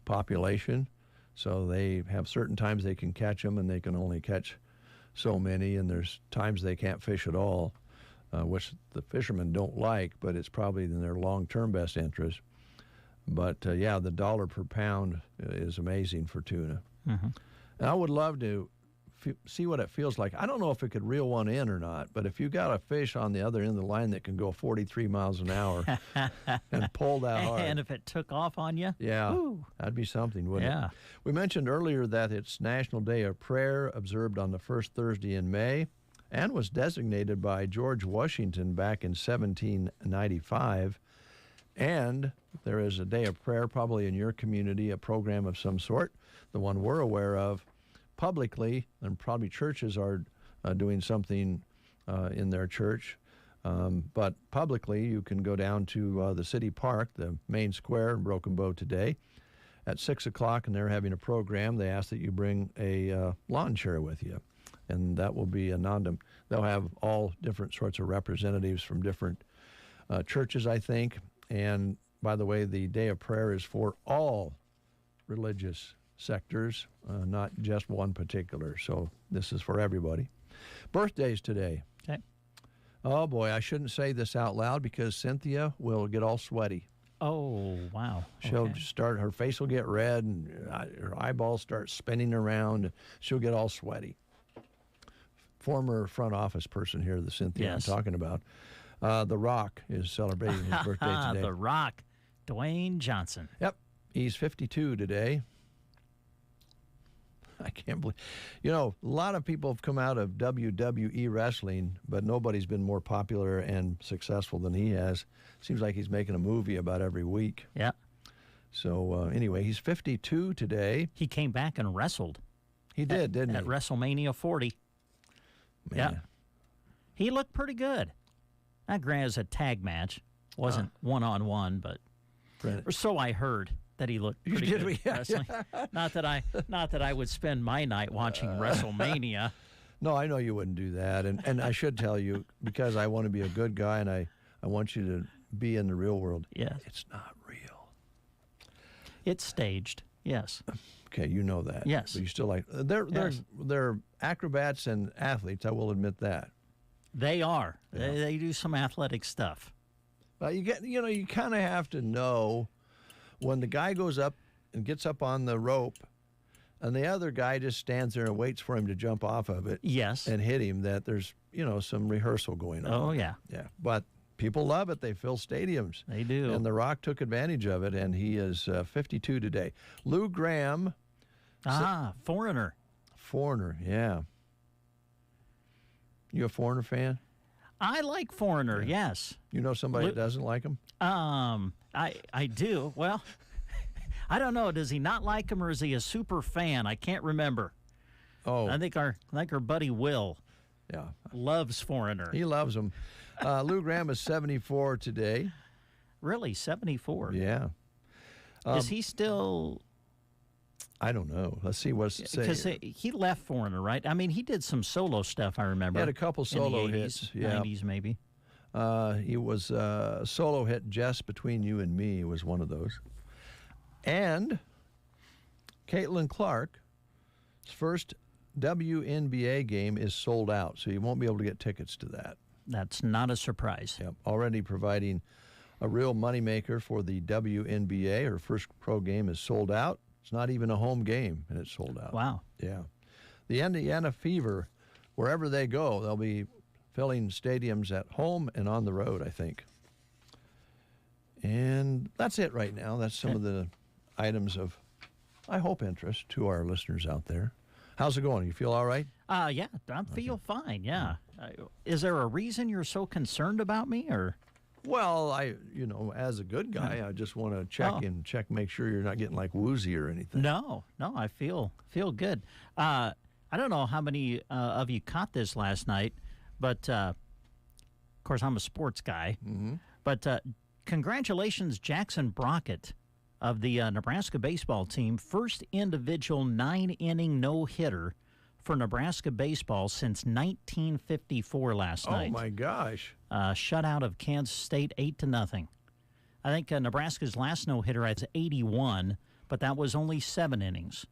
population. So they have certain times they can catch them, and they can only catch so many, and there's times they can't fish at all, which the fishermen don't like, but it's probably in their long-term best interest. But the dollar per pound is amazing for tuna. And I would love to see what it feels like. I don't know if it could reel one in or not, but if you got a fish on the other end of the line that can go 43 miles an hour and pull that hard. And if it took off on you, yeah, woo. That'd be something, wouldn't Yeah. it? We mentioned earlier that it's National Day of Prayer, observed on the first Thursday in May, and was designated by George Washington back in 1795. And there is a day of prayer, probably in your community, a program of some sort, the one we're aware of, publicly, and probably churches are doing something in their church. But publicly, you can go down to the city park, the main square in Broken Bow today at 6 o'clock, and they're having a program. They ask that you bring a lawn chair with you, and that will be a non-dom. They'll have all different sorts of representatives from different churches, I think. And by the way, the day of prayer is for all religious sectors, not just one particular. So this is for everybody. Birthdays today. Okay. Oh, boy, I shouldn't say this out loud because Cynthia will get all sweaty. Oh, wow. She'll start, her face will get red, and her eyeballs start spinning around. She'll get all sweaty. Former front office person here, the Cynthia Yes. I'm talking about. The Rock is celebrating his birthday today. The Rock, Dwayne Johnson. Yep. He's 52 today. I can't believe. You know, a lot of people have come out of WWE wrestling, but nobody's been more popular and successful than he has. Seems like he's making a movie about every week. Yeah. So, anyway, he's 52 today. He came back and wrestled. He did, didn't he? At WrestleMania 40. Man. Yeah. He looked pretty good. Not granted, as a tag match. Wasn't one-on-one, but or so I heard that he looked pretty good wrestling. Not that I would spend my night watching WrestleMania. No, I know you wouldn't do that. And I should tell you, because I want to be a good guy and I want you to be in the real world. Yes. It's not real. It's staged. Yes. Okay, you know that. Yes. But you still like they're acrobats and athletes, I will admit that. They are. Yeah. They do some athletic stuff. You kind of have to know when the guy goes up and gets up on the rope and the other guy just stands there and waits for him to jump off of it. Yes. And hit him, that there's, some rehearsal going on. Oh, yeah. Yeah. But people love it. They fill stadiums. They do. And The Rock took advantage of it, and he is 52 today. Lou Graham. Foreigner. Foreigner, yeah. You a Foreigner fan? I like Foreigner, yes. You know somebody that doesn't like him? I do. Well, I don't know. Does he not like him, or is he a super fan? I can't remember. Oh, I think our buddy Will. Yeah, loves Foreigner. He loves him. Lou Graham is 74 today. Really, 74? Yeah. Is he still? I don't know. Let's see what's it say. Because he left Foreigner, right? I mean, he did some solo stuff, I remember. He had a couple solo in the 80s, hits. Yeah. 90s maybe. He was a solo hit, Just Between You and Me was one of those. And Caitlin Clark's first WNBA game is sold out, so you won't be able to get tickets to that. That's not a surprise. Yep. Already providing a real moneymaker for the WNBA. Her first pro game is sold out. It's not even a home game, and it's sold out. Wow. Yeah. The Indiana Fever, wherever they go, they'll be filling stadiums at home and on the road, I think. And that's it right now. That's some of the items of, I hope, interest to our listeners out there. How's it going? You feel all right? Yeah, I feel fine, yeah. Is there a reason you're so concerned about me, or? Well, as a good guy, I just want to make sure you're not getting like woozy or anything. No, I feel good. I don't know how many of you caught this last night, but of course I'm a sports guy. Mm-hmm. But congratulations, Jackson Brockett of the Nebraska baseball team, first individual 9-inning no-hitter for Nebraska baseball since 1954 last night. Oh, my gosh. Shutout of Kansas State 8-0. I think Nebraska's last no-hitter was 81, but that was only 7 innings.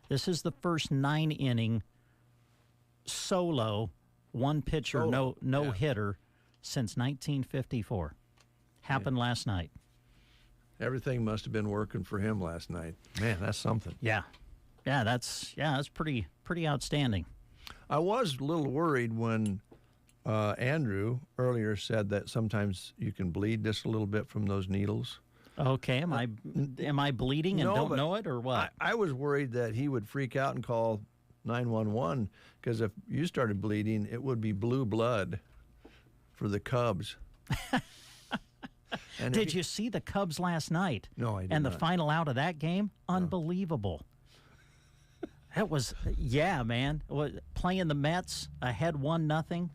This is the first 9-inning solo, one-pitcher no-hitter since 1954. Happened last night. Everything must have been working for him last night. Man, that's something. Yeah, that's pretty outstanding. I was a little worried when Andrew earlier said that sometimes you can bleed just a little bit from those needles. Okay, am I bleeding and don't know it, or what? I was worried that he would freak out and call 911, because if you started bleeding, it would be blue blood for the Cubs. And did you see the Cubs last night? No, I did And the not. final out of that game? Unbelievable. That was, yeah, man. Playing the Mets, ahead 1-0,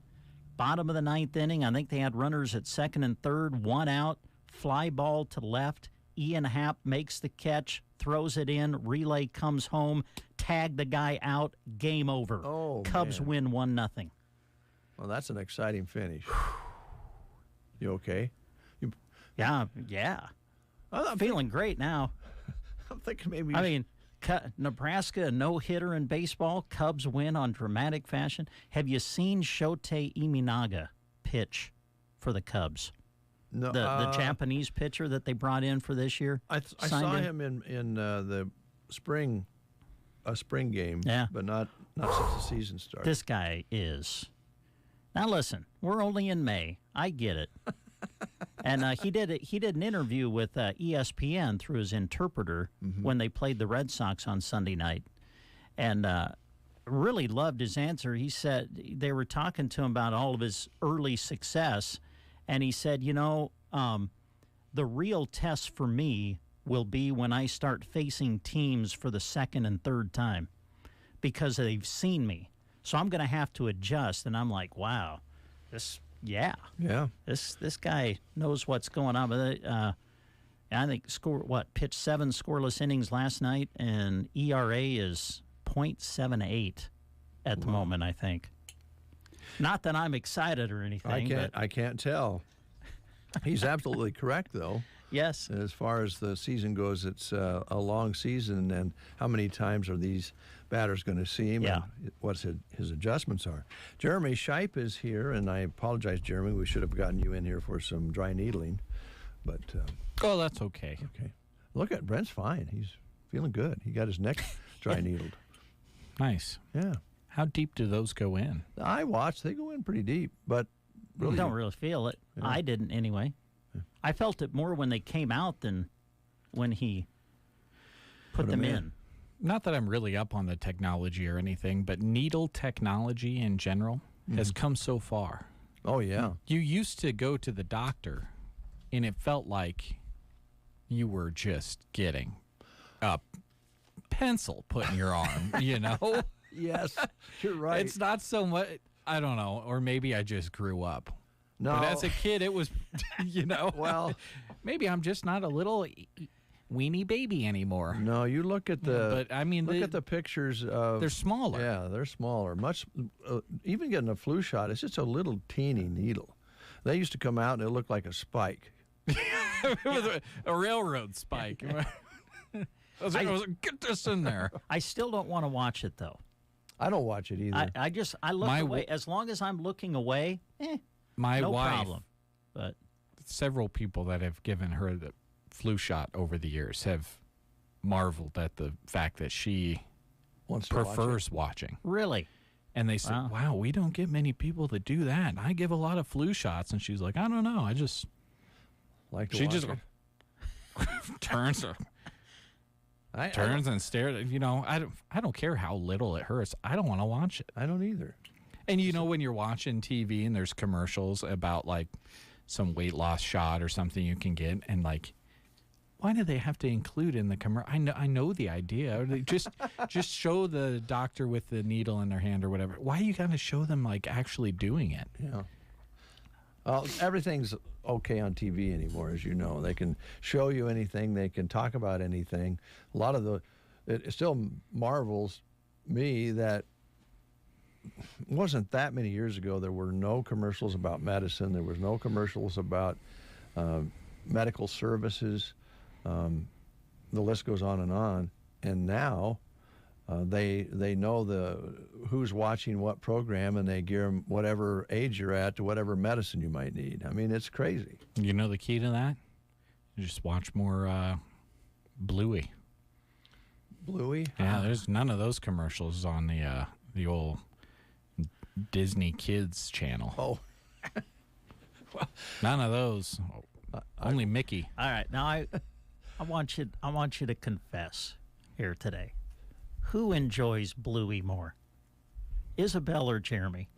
bottom of the ninth inning. I think they had runners at second and third, one out, fly ball to left. Ian Happ makes the catch, throws it in, relay comes home, tag the guy out, game over. Oh, Cubs man. win 1-0. Well, that's an exciting finish. You okay? Yeah. I'm feeling great now. I'm thinking maybe... I mean, Nebraska, a no-hitter in baseball. Cubs win on dramatic fashion. Have you seen Shotei Imanaga pitch for the Cubs? No, the Japanese pitcher that they brought in for this year? I saw him in the spring game, but not since the season started. This guy is... Now listen, we're only in May. I get it. And he did an interview with ESPN through his interpreter when they played the Red Sox on Sunday night, and really loved his answer. He said they were talking to him about all of his early success, and he said, the real test for me will be when I start facing teams for the second and third time, because they've seen me. So I'm going to have to adjust. And I'm like, wow, this guy knows what's going on. But I think pitched 7 scoreless innings last night, and ERA is .78 at the moment, I think. Not that I'm excited or anything. I can't tell. He's absolutely correct, though. Yes. As far as the season goes, it's a long season, and how many times are these batters going to see him, and what his adjustments are. Jeremy Shipe is here, and I apologize, Jeremy. We should have gotten you in here for some dry needling, but... oh, that's okay. Okay. Look at Brent's fine. He's feeling good. He got his neck dry needled. Nice. Yeah. How deep do those go in? I watched. They go in pretty deep, but... Really, don't really feel it. Yeah. I didn't anyway. Yeah. I felt it more when they came out than when he put them in. Not that I'm really up on the technology or anything, but needle technology in general has come so far. Oh, yeah. You used to go to the doctor, and it felt like you were just getting a pencil put in your arm, Yes, you're right. It's not so much, I don't know, or maybe I just grew up. No. But as a kid, it was, Well, maybe I'm just not a little weenie baby anymore. No, you look at the... But I mean, look at the pictures of... They're smaller. Yeah, they're smaller. Much, even getting a flu shot, it's just a little teeny needle. They used to come out and it looked like a spike. It was a railroad spike. I was like, get this in there. I still don't want to watch it, though. I don't watch it either. I look away. As long as I'm looking away, no wife, problem. But several people that have given her the flu shot over the years have marveled at the fact that she prefers watching. Really? And they said, wow, we don't get many people that do that. I give a lot of flu shots. And she's like, I don't know. I just like to she watch just turns and stares. I don't care how little it hurts. I don't want to watch it. I don't either. And when you're watching TV and there's commercials about like some weight loss shot or something you can get, and like, why do they have to include in the commercial? I know the idea. Just show the doctor with the needle in their hand or whatever. Why you got to show them like actually doing it? Yeah. Well, everything's okay on TV anymore, as you know. They can show you anything. They can talk about anything. A lot of it still marvels me that it wasn't that many years ago there were no commercials about medicine. There was no commercials about medical services. The list goes on. And now they know who's watching what program, and they gear them whatever age you're at to whatever medicine you might need. I mean, it's crazy. You know the key to that? You just watch more Bluey. Bluey? Yeah, there's none of those commercials on the old Disney Kids channel. Oh. None of those. Only Mickey. All right, now I want you to confess here today. Who enjoys Bluey more, Isabel or Jeremy?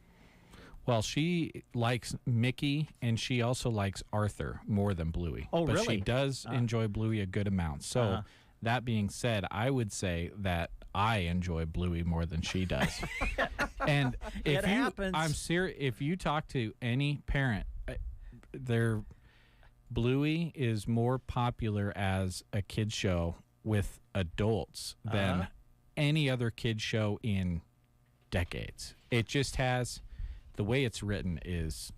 Well, she likes Mickey, and she also likes Arthur more than Bluey. Oh, but really? She does enjoy Bluey a good amount. So that being said, I would say that I enjoy Bluey more than she does. And if It happens. I'm serious. If you talk to any parent, their Bluey is more popular as a kid show with adults than any other kid show in decades. It just has, the way it's written is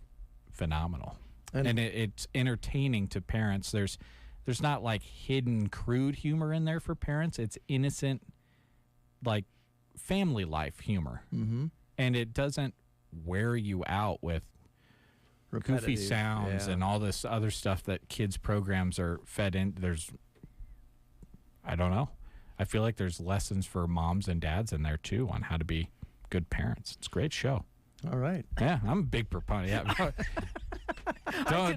phenomenal, and it's entertaining to parents. There's not like hidden crude humor in there for parents. It's innocent, like family life humor, and it doesn't wear you out with goofy sounds and all this other stuff that kids programs are fed in. I don't know. I feel like there's lessons for moms and dads in there too on how to be good parents. It's a great show. All right. Yeah, I'm a big proponent. Yeah.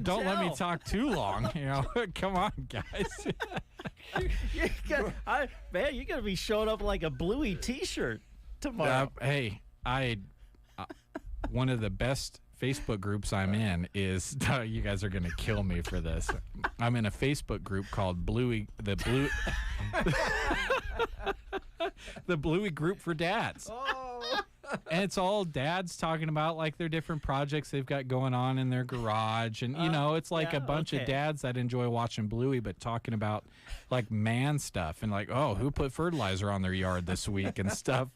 Don't let me talk too long. You know, come on, guys. Man, you're gonna be showing up like a Bluey T-shirt tomorrow. Hey, one of the best Facebook groups I'm in is you guys are gonna kill me for this. I'm in a Facebook group called the Bluey Group for Dads. Oh. And it's all dads talking about like their different projects they've got going on in their garage, and it's like a bunch of dads that enjoy watching Bluey, but talking about like man stuff and like, oh, who put fertilizer on their yard this week and stuff.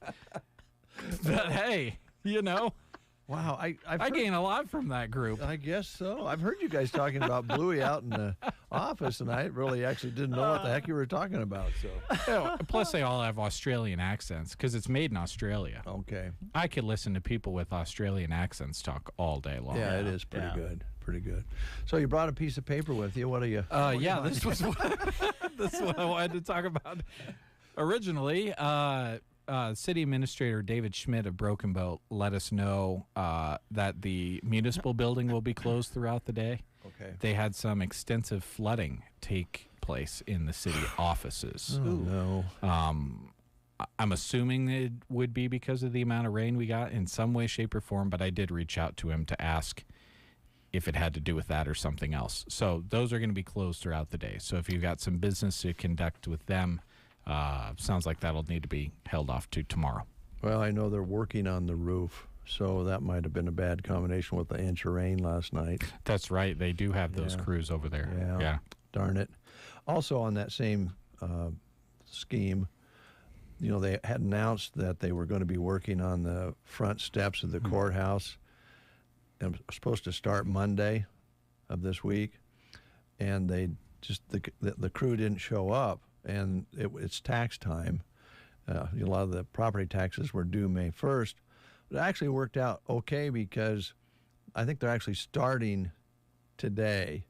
But hey, wow, I gain a lot from that group. I guess so. I've heard you guys talking about Bluey out in the office, and I really actually didn't know what the heck you were talking about. So, plus they all have Australian accents because it's made in Australia. Okay, I could listen to people with Australian accents talk all day long. Yeah, it is pretty good. Pretty good. So you brought a piece of paper with you. What are you? This was what I wanted to talk about originally. City Administrator David Schmidt of Broken Bow let us know that the municipal building will be closed throughout the day. Okay. They had some extensive flooding take place in the city offices. Oh, no. I'm assuming it would be because of the amount of rain we got in some way, shape, or form, but I did reach out to him to ask if it had to do with that or something else. So those are going to be closed throughout the day. So if you've got some business to conduct with them, sounds like that'll need to be held off to tomorrow. Well, I know they're working on the roof, so that might have been a bad combination with the inch of rain last night. That's right. They do have those crews over there. Yeah. Darn it. Also on that same scheme, they had announced that they were going to be working on the front steps of the courthouse. It was supposed to start Monday of this week, and they just the crew didn't show up. And it's tax time. A lot of the property taxes were due May 1st. But it actually worked out okay because I think they're actually starting today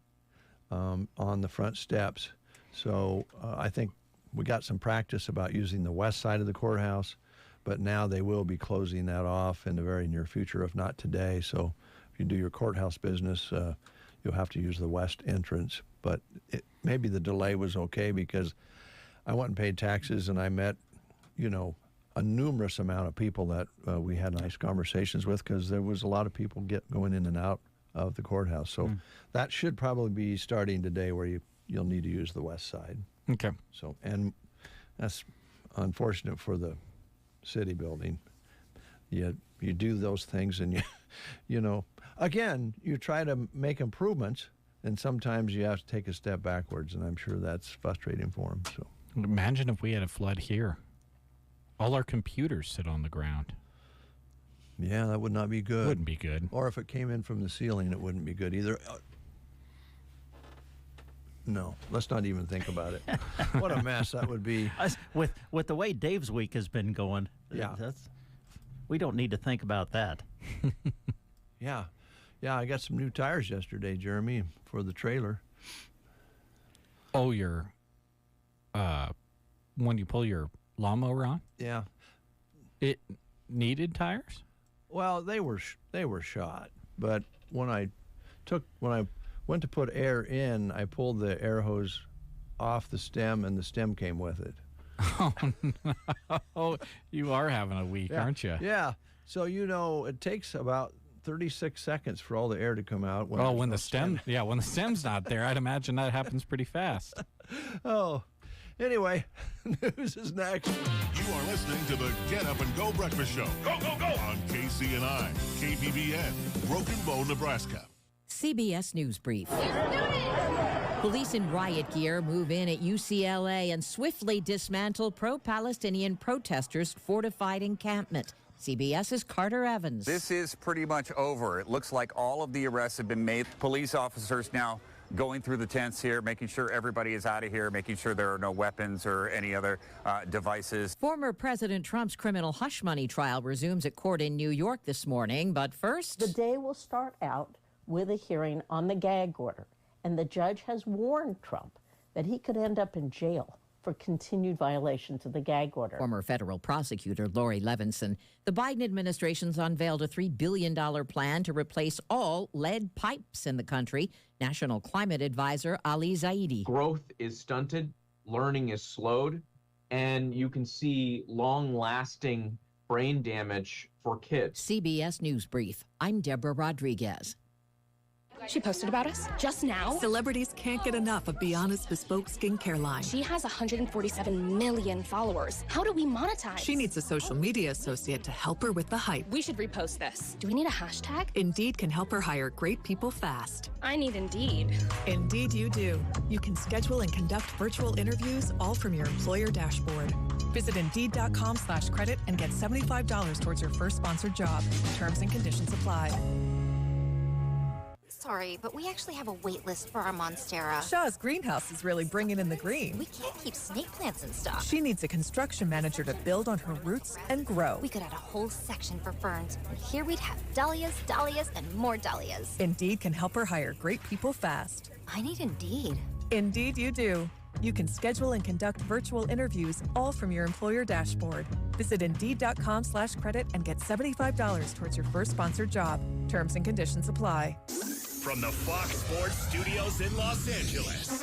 on the front steps. So I think we got some practice about using the west side of the courthouse, but now they will be closing that off in the very near future, if not today. So if you do your courthouse business, you'll have to use the west entrance. But maybe the delay was okay because I went and paid taxes, and I met, a numerous amount of people that we had nice conversations with because there was a lot of people going in and out of the courthouse. So that should probably be starting today where you'll need to use the west side. Okay. So, and that's unfortunate for the city building. You do those things and again, you try to make improvements, and sometimes you have to take a step backwards, and I'm sure that's frustrating for them. So. Imagine if we had a flood here. All our computers sit on the ground. Yeah, that would not be good. Wouldn't be good. Or if it came in from the ceiling, it wouldn't be good either. No, let's not even think about it. What a mess that would be. With the way Dave's week has been going, we don't need to think about that. Yeah, I got some new tires yesterday, Jeremy, for the trailer. Oh, when you pull your lawnmower on? Yeah. It needed tires? Well, they were shot, but when I went to put air in, I pulled the air hose off the stem, and the stem came with it. Oh, no. You are having a week, aren't you? Yeah. So, it takes about 36 seconds for all the air to come out. When the stem's not there, I'd imagine that happens pretty fast. Oh, anyway, news is next. You are listening to the Get Up and Go Breakfast Show. Go, go, go! On KCNI, KBBN, Broken Bow, Nebraska. CBS News Brief. Police in riot gear move in at UCLA and swiftly dismantle pro-Palestinian protesters' fortified encampment. CBS's Carter Evans. This is pretty much over. It looks like all of the arrests have been made. Police officers now going through the tents here, making sure everybody is out of here, making sure there are no weapons or any other devices. Former President Trump's criminal hush money trial resumes at court in New York this morning, but first... The day will start out with a hearing on the gag order, and the judge has warned Trump that he could end up in jail for continued violations of the gag order. Former federal prosecutor Lori Levinson. The Biden administration's unveiled a $3 billion plan to replace all lead pipes in the country. National Climate Advisor Ali Zaidi. Growth is stunted, learning is slowed, and you can see long-lasting brain damage for kids. CBS News Brief. I'm Deborah Rodriguez. She posted about us just now. Celebrities can't get enough of Be Honest Bespoke skincare line. She has 147 million followers. How do we monetize? She needs a social media associate to help her with the hype. We should repost this. Do we need a hashtag? Indeed can help her hire great people fast. I need Indeed. Indeed you do. You can schedule and conduct virtual interviews all from your employer dashboard. Visit Indeed.com/credit and get $75 towards your first sponsored job. Terms and conditions apply. Sorry, but we actually have a wait list for our Monstera. Shaw's greenhouse is really bringing in the green. We can't keep snake plants in stock. She needs a construction manager to build on her roots and grow. We could add a whole section for ferns, and here we'd have dahlias, dahlias, and more dahlias. Indeed can help her hire great people fast. I need Indeed. Indeed you do. You can schedule and conduct virtual interviews all from your employer dashboard. Visit Indeed.com/credit and get $75 towards your first sponsored job. Terms and conditions apply. From the Fox Sports Studios in Los Angeles,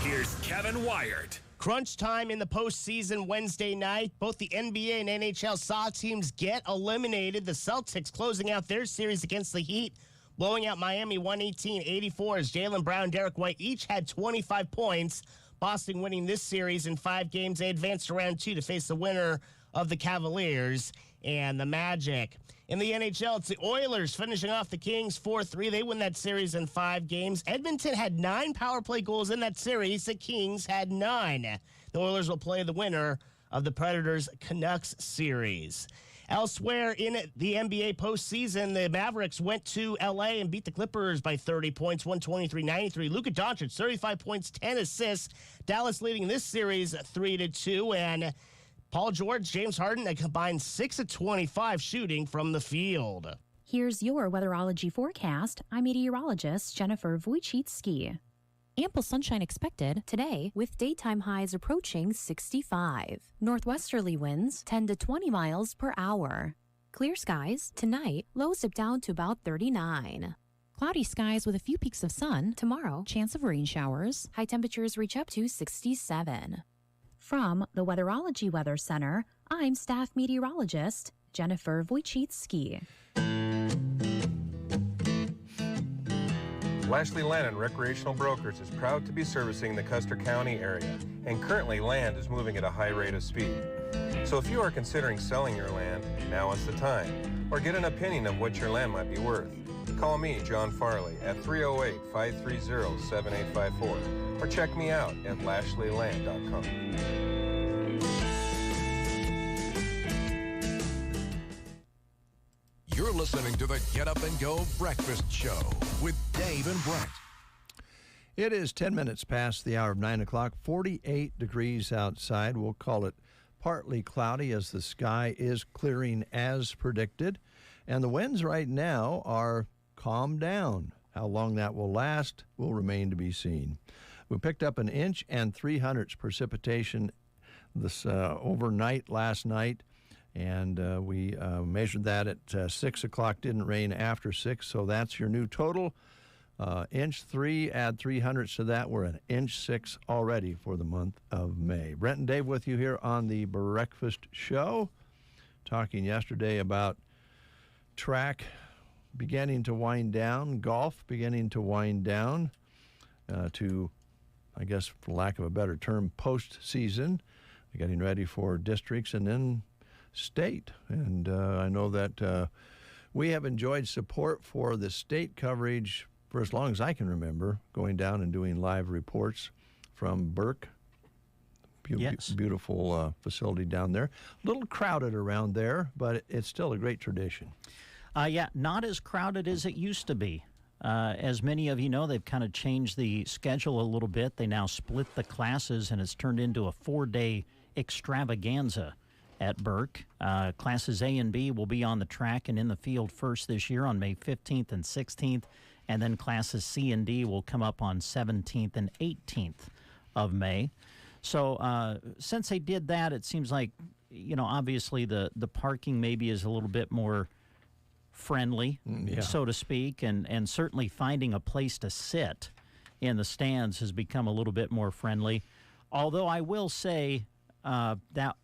here's Kevin Wyatt. Crunch time in the postseason Wednesday night. Both the NBA and NHL Sox teams get eliminated. The Celtics closing out their series against the Heat, blowing out Miami 118-84 as Jaylen Brown and Derek White each had 25 points. Boston winning this series in 5 games. They advanced to round 2 to face the winner of the Cavaliers and the Magic. In the NHL, it's the Oilers finishing off the Kings 4-3. They win that series in 5 games. Edmonton had 9 power play goals in that series. The Kings had 9. The Oilers will play the winner of the Predators-Canucks series. Elsewhere in the NBA postseason, the Mavericks went to L.A. and beat the Clippers by 30 points, 123-93. Luka Doncic, 35 points, 10 assists. Dallas leading this series 3-2, and Paul George, James Harden, a combined 6 of 25 shooting from the field. Here's your weatherology forecast. I'm meteorologist Jennifer Wojcicki. Ample sunshine expected today with daytime highs approaching 65. Northwesterly winds 10 to 20 miles per hour. Clear skies tonight, lows dip down to about 39. Cloudy skies with a few peaks of sun tomorrow, chance of rain showers. High temperatures reach up to 67. From the Weatherology Weather Center, I'm staff meteorologist Jennifer Wojcicki. Lashley Land and Recreational Brokers is proud to be servicing the Custer County area, and currently land is moving at a high rate of speed. So if you are considering selling your land, now is the time, or get an opinion of what your land might be worth. Call me, John Farley, at 308-530-7854, or check me out at lashleyland.com. You're listening to the Get Up and Go Breakfast Show with Dave and Brent. It is 10 minutes past the hour of 9 o'clock, 48 degrees outside. We'll call it partly cloudy as the sky is clearing as predicted. And the winds right now are calmed down. How long that will last will remain to be seen. We picked up 1 inch and 0.03 precipitation this overnight last night. And we measured that at 6 o'clock. Didn't rain after 6, so that's your new total. Inch 3, add 300 to that. We're at inch 6 already for the month of May. Brent and Dave with you here on the Breakfast Show. Talking yesterday about track beginning to wind down, golf beginning to wind down to, I guess, for lack of a better term, postseason, getting ready for districts and then state. And I know that we have enjoyed support for the state coverage for as long as I can remember, going down and doing live reports from Burke. Yes. Beautiful facility down there. A little crowded around there, but it's still a great tradition. Yeah, not as crowded as it used to be. As many of you know, they've kind of changed the schedule a little bit. They now split the classes, and it's turned into a 4-day extravaganza at Burke. Classes A and B will be on the track and in the field first this year on May 15th and 16th, and then classes C and D will come up on 17th and 18th of May. So since they did that, it seems like, you know, obviously the parking maybe is a little bit more friendly, so to speak, and certainly finding a place to sit in the stands has become a little bit more friendly. Although I will say that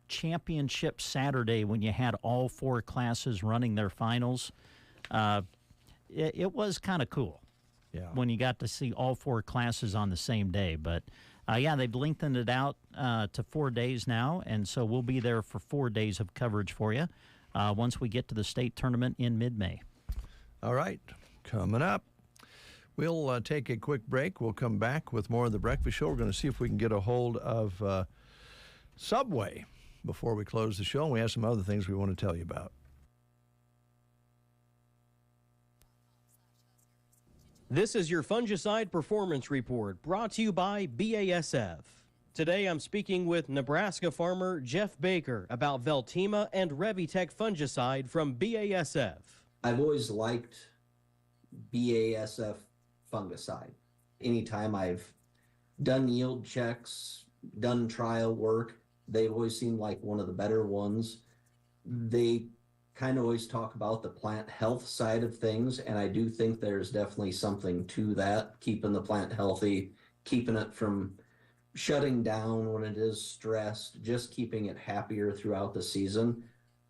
championship Saturday when you had all 4 classes running their finals, it was kind of cool. Yeah. When you got to see all 4 classes on the same day. But yeah, they've lengthened it out to 4 days now, and so we'll be there for 4 days of coverage for you once we get to the state tournament in mid-May. All right, coming up, we'll take a quick break. We'll come back with more of the Breakfast Show. We're going to see if we can get a hold of Subway before we close the show, and we have some other things we want to tell you about. This is your Fungicide Performance Report, brought to you by BASF. Today I'm speaking with Nebraska farmer Jeff Baker about Veltima and Revitec fungicide from BASF. I've always liked BASF fungicide. Anytime I've done yield checks, done trial work, they've always seemed like one of the better ones. They kind of always talk about the plant health side of things, and I do think there's definitely something to that, keeping the plant healthy, keeping it from shutting down when it is stressed, just keeping it happier throughout the season.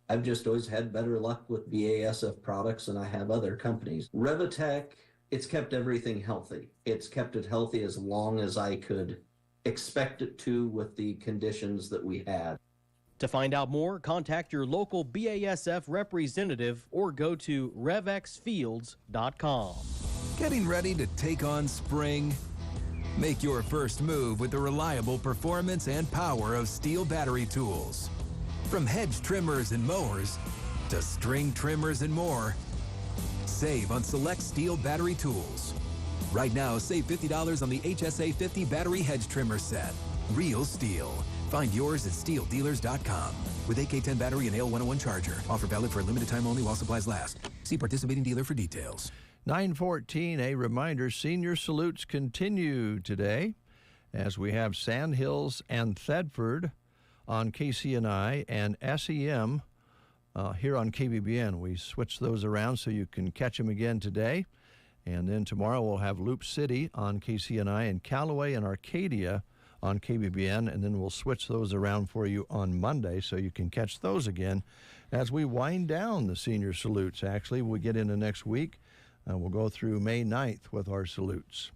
I've just always had better luck with BASF products than I have other companies. Revitec, it's kept everything healthy. It's kept it healthy as long as I could expect it to with the conditions that we had. To find out more, contact your local BASF representative or go to revxfields.com. Getting ready to take on spring? Make your first move with the reliable performance and power of Steel battery tools. From hedge trimmers and mowers to string trimmers and more, save on select Steel battery tools. Right now, save $50 on the HSA 50 battery hedge trimmer set. Real Steel. Find yours at steeldealers.com. With AK-10 battery and AL101 charger. Offer valid for a limited time only while supplies last. See participating dealer for details. 9:14, a reminder, senior salutes continue today as we have Sand Hills and Thedford on KCNI and SEM here on KBBN. We switched those around so you can catch them again today. And then tomorrow we'll have Loop City on KCNI and Callaway and Arcadia on KBBN, and then we'll switch those around for you on Monday so you can catch those again as we wind down the senior salutes. Actually, we'll get into next week. We'll go through May 9th with our salutes.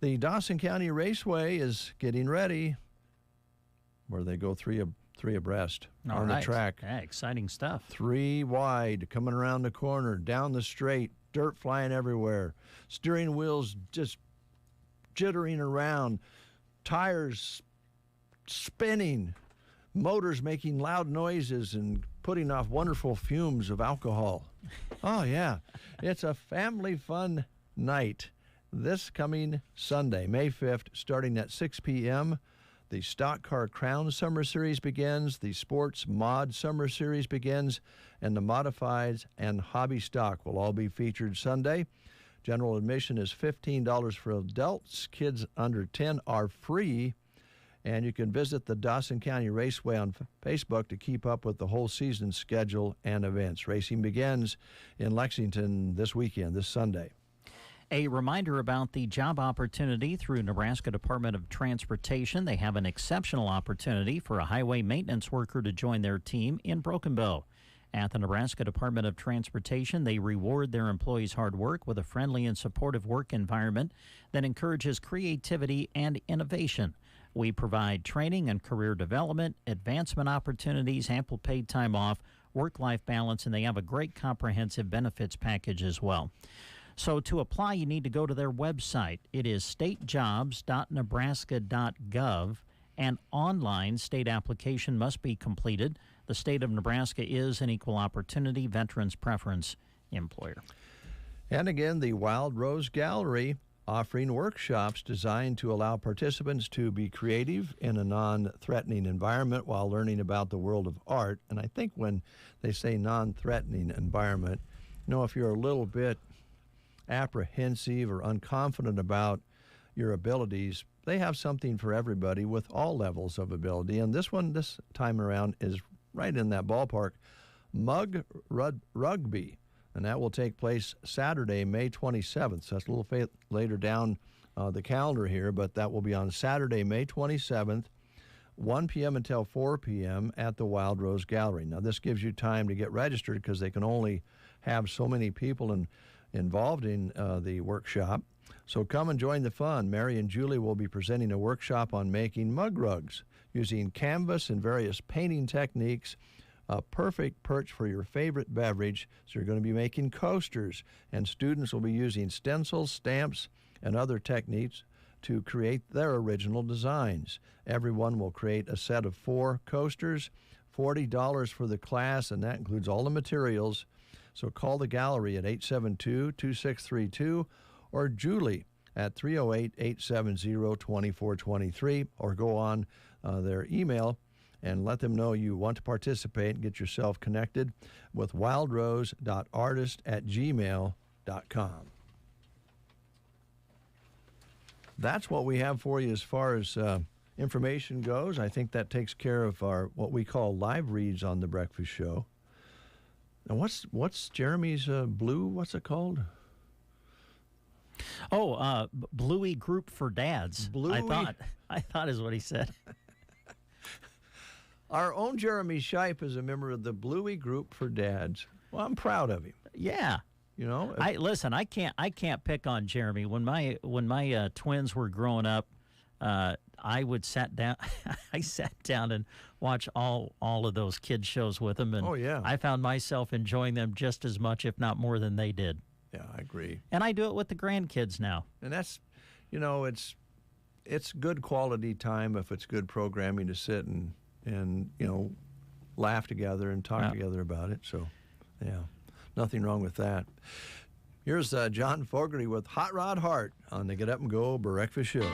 The Dawson County Raceway is getting ready, where they go three abreast on the track. Yeah, exciting stuff. 3 wide, coming around the corner, down the straight, dirt flying everywhere, steering wheels just jittering around, tires spinning, motors making loud noises and putting off wonderful fumes of alcohol. Oh, yeah. It's a family fun night this coming Sunday, May 5th, starting at 6 p.m. The Stock Car Crown Summer Series begins, the Sports Mod Summer Series begins, and the Modifieds and Hobby Stock will all be featured Sunday. General admission is $15 for adults. Kids under 10 are free. And you can visit the Dawson County Raceway on Facebook to keep up with the whole season schedule and events. Racing begins in Lexington this weekend, this Sunday. A reminder about the job opportunity through Nebraska Department of Transportation. They have an exceptional opportunity for a highway maintenance worker to join their team in Broken Bow. At the Nebraska Department of Transportation, they reward their employees' hard work with a friendly and supportive work environment that encourages creativity and innovation. We provide training and career development, advancement opportunities, ample paid time off, work-life balance, and they have a great comprehensive benefits package as well. So to apply, you need to go to their website. It is statejobs.nebraska.gov, and online state application must be completed. The state of Nebraska is an equal opportunity veterans preference employer. And again, the Wild Rose Gallery offering workshops designed to allow participants to be creative in a non-threatening environment while learning about the world of art. And I think when they say non-threatening environment, if you're a little bit apprehensive or unconfident about your abilities, they have something for everybody with all levels of ability. And this one, this time around, is right in that ballpark. Mug Rugby. And that will take place Saturday, May 27th. So that's a little later down the calendar here, but that will be on Saturday, May 27th, 1 p.m. until 4 p.m. at the Wild Rose Gallery. Now, this gives you time to get registered because they can only have so many people involved in the workshop. So come and join the fun. Mary and Julie will be presenting a workshop on making mug rugs using canvas and various painting techniques. A perfect perch for your favorite beverage. So you're going to be making coasters, and students will be using stencils, stamps, and other techniques to create their original designs. Everyone will create a set of 4 coasters, $40 for the class, and that includes all the materials. So call the gallery at 872-2632 or Julie at 308-870-2423, or go on their email and let them know you want to participate and get yourself connected with wildrose.artist@gmail.com. That's what we have for you as far as information goes. I think that takes care of our what we call live reads on the breakfast show. And what's Jeremy's blue? What's it called? Oh, Bluey Group for Dads. Bluey? I thought is what he said. Our own Jeremy Shipe is a member of the Bluey Group for Dads. Well, I'm proud of him. Yeah. I can't pick on Jeremy. When my twins were growing up, I sat down and watched all of those kids shows with them, and oh, yeah. I found myself enjoying them just as much, if not more, than they did. Yeah, I agree. And I do it with the grandkids now. And that's, it's good quality time if it's good programming to sit and laugh together and talk together about it. So, yeah, nothing wrong with that. Here's John Fogerty with Hot Rod Heart on the Get Up and Go Breakfast Show.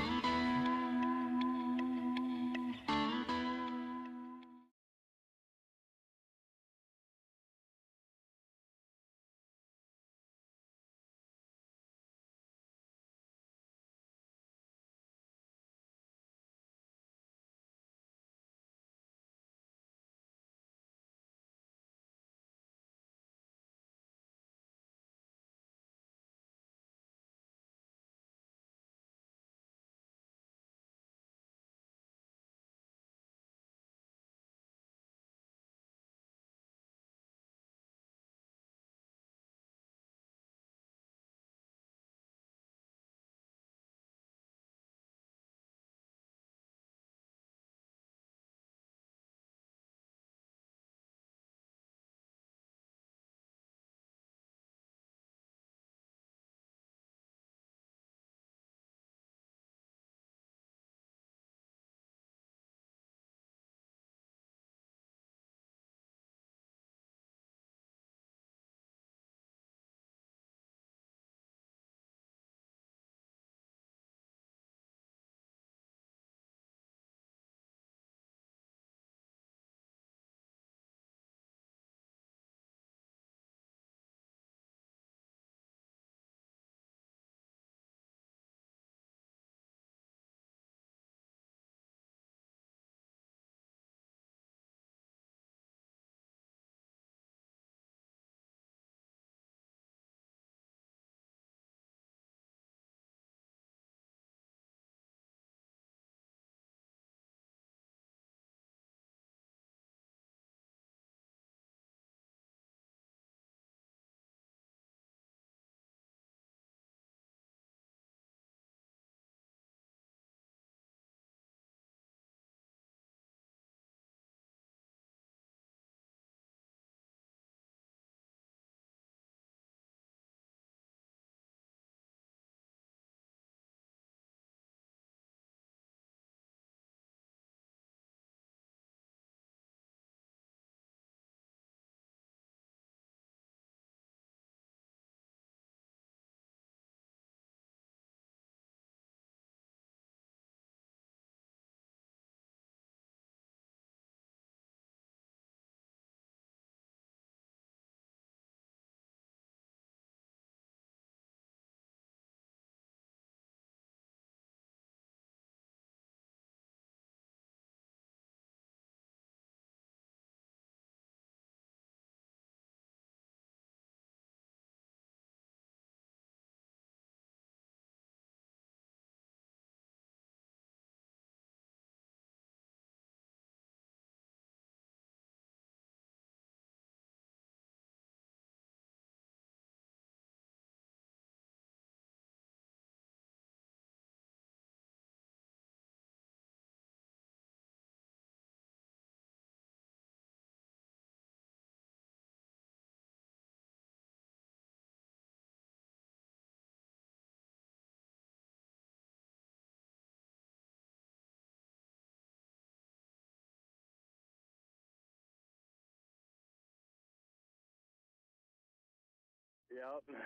Yep.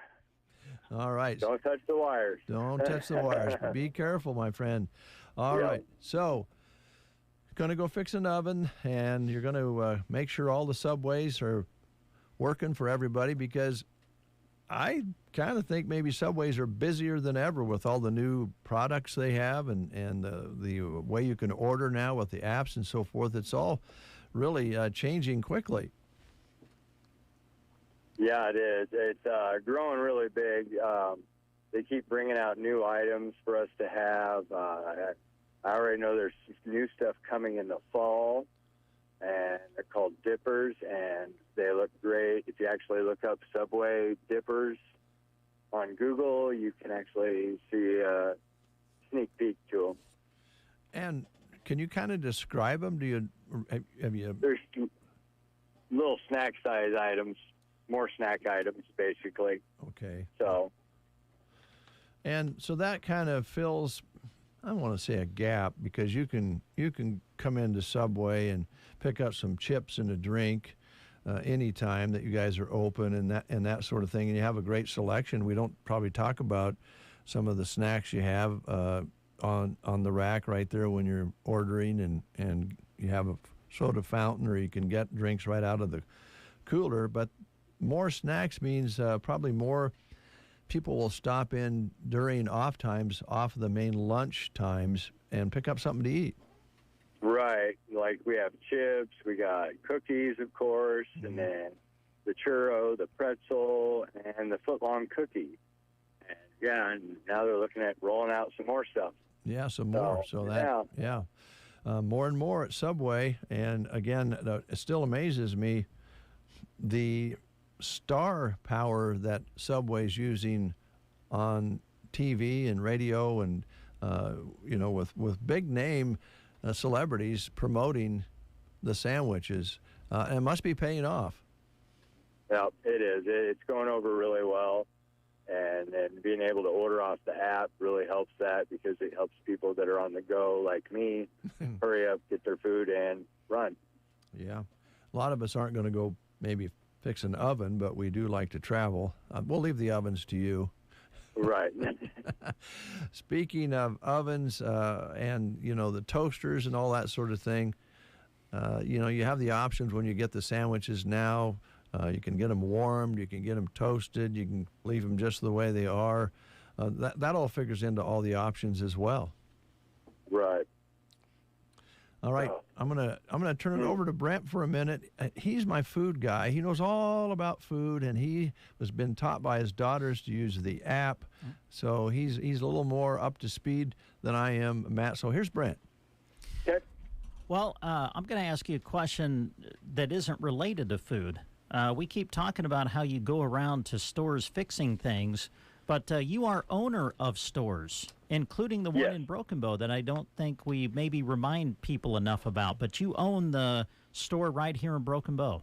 All right. Don't touch the wires. Don't touch the wires. Be careful, my friend. All right. So, going to go fix an oven, and you're going to make sure all the Subways are working for everybody, because I kind of think maybe Subways are busier than ever with all the new products they have, and the way you can order now with the apps and so forth. It's all really changing quickly. Yeah, it is. It's growing really big. They keep bringing out new items for us to have. I already know there's new stuff coming in the fall, and they're called dippers, and they look great. If you actually look up Subway dippers on Google, you can actually see a sneak peek to them. And can you kind of describe them? Have you? There's little snack size items, more snack items, basically. Okay. So that kind of fills, I don't want to say a gap, because you can come into Subway and pick up some chips and a drink anytime that you guys are open, and that sort of thing, and you have a great selection. We don't probably talk about some of the snacks you have on the rack right there when you're ordering, and you have a soda fountain, or you can get drinks right out of the cooler. But more snacks means probably more people will stop in during off times, off the main lunch times, and pick up something to eat. Right. Like we have chips, we got cookies, of course, and then the churro, the pretzel, and the foot-long cookie. And now they're looking at rolling out some more stuff. Yeah, some more. More and more at Subway. And again, it still amazes me the star power that Subway's using on TV and radio, and with big name celebrities promoting the sandwiches. And it must be paying off. Yeah, it is. It's going over really well. And then being able to order off the app really helps that, because it helps people that are on the go like me hurry up, get their food, and run. Yeah. A lot of us aren't going to go maybe fix an oven, but we do like to travel. We'll leave the ovens to you. Right. Speaking of ovens and, the toasters and all that sort of thing, you have the options when you get the sandwiches now. You can get them warmed, you can get them toasted, you can leave them just the way they are. That all figures into all the options as well. Right. All right, I'm gonna turn it over to Brent for a minute. He's my food guy. He knows all about food, and he has been taught by his daughters to use the app, so he's a little more up to speed than I am, Matt. So here's Brent. Okay. Well, I'm going to ask you a question that isn't related to food. We keep talking about how you go around to stores fixing things, but you are owner of stores, including the one in Broken Bow that I don't think we maybe remind people enough about. But you own the store right here in Broken Bow.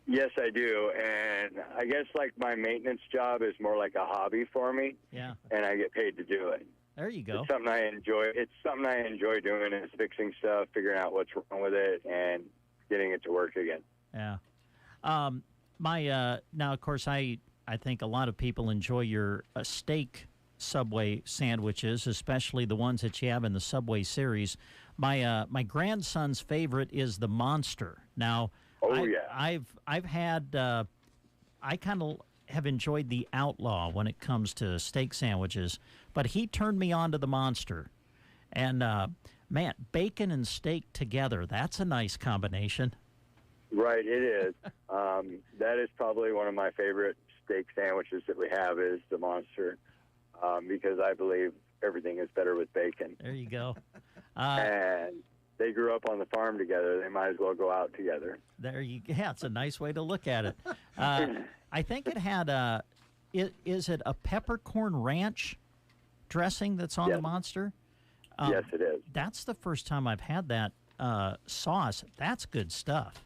Yes, I do. And I guess like my maintenance job is more like a hobby for me. Yeah. And I get paid to do it. There you go. It's something I enjoy. It's something I enjoy doing, is fixing stuff, figuring out what's wrong with it, and getting it to work again. Yeah. Now, of course, I think a lot of people enjoy your steak Subway sandwiches, especially the ones that you have in the Subway series. My grandson's favorite is the Monster. Now, I've had I kind of have enjoyed the Outlaw when it comes to steak sandwiches, but he turned me on to the Monster. And man, bacon and steak together—that's a nice combination. Right, it is. That is probably one of my favorite steak sandwiches that we have, is the Monster, because I believe everything is better with bacon. There you go. And they grew up on the farm together. They might as well go out together. Yeah, it's a nice way to look at it. I think it had is it a peppercorn ranch dressing that's on the Monster? Yes, it is. That's the first time I've had that sauce. That's good stuff.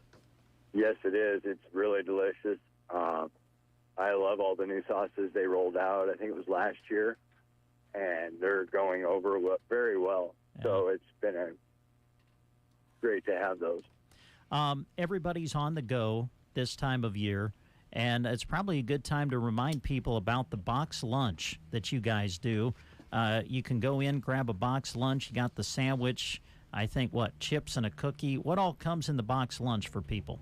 Yes, it is. It's really delicious. I love all the new sauces they rolled out. I think it was last year, and they're going over very well. Yeah. So it's been great to have those. Everybody's on the go this time of year, And it's probably a good time to remind people about the box lunch that you guys do. You can go in, grab a box lunch. You got the sandwich, I think, chips and a cookie. What all comes in the box lunch for people?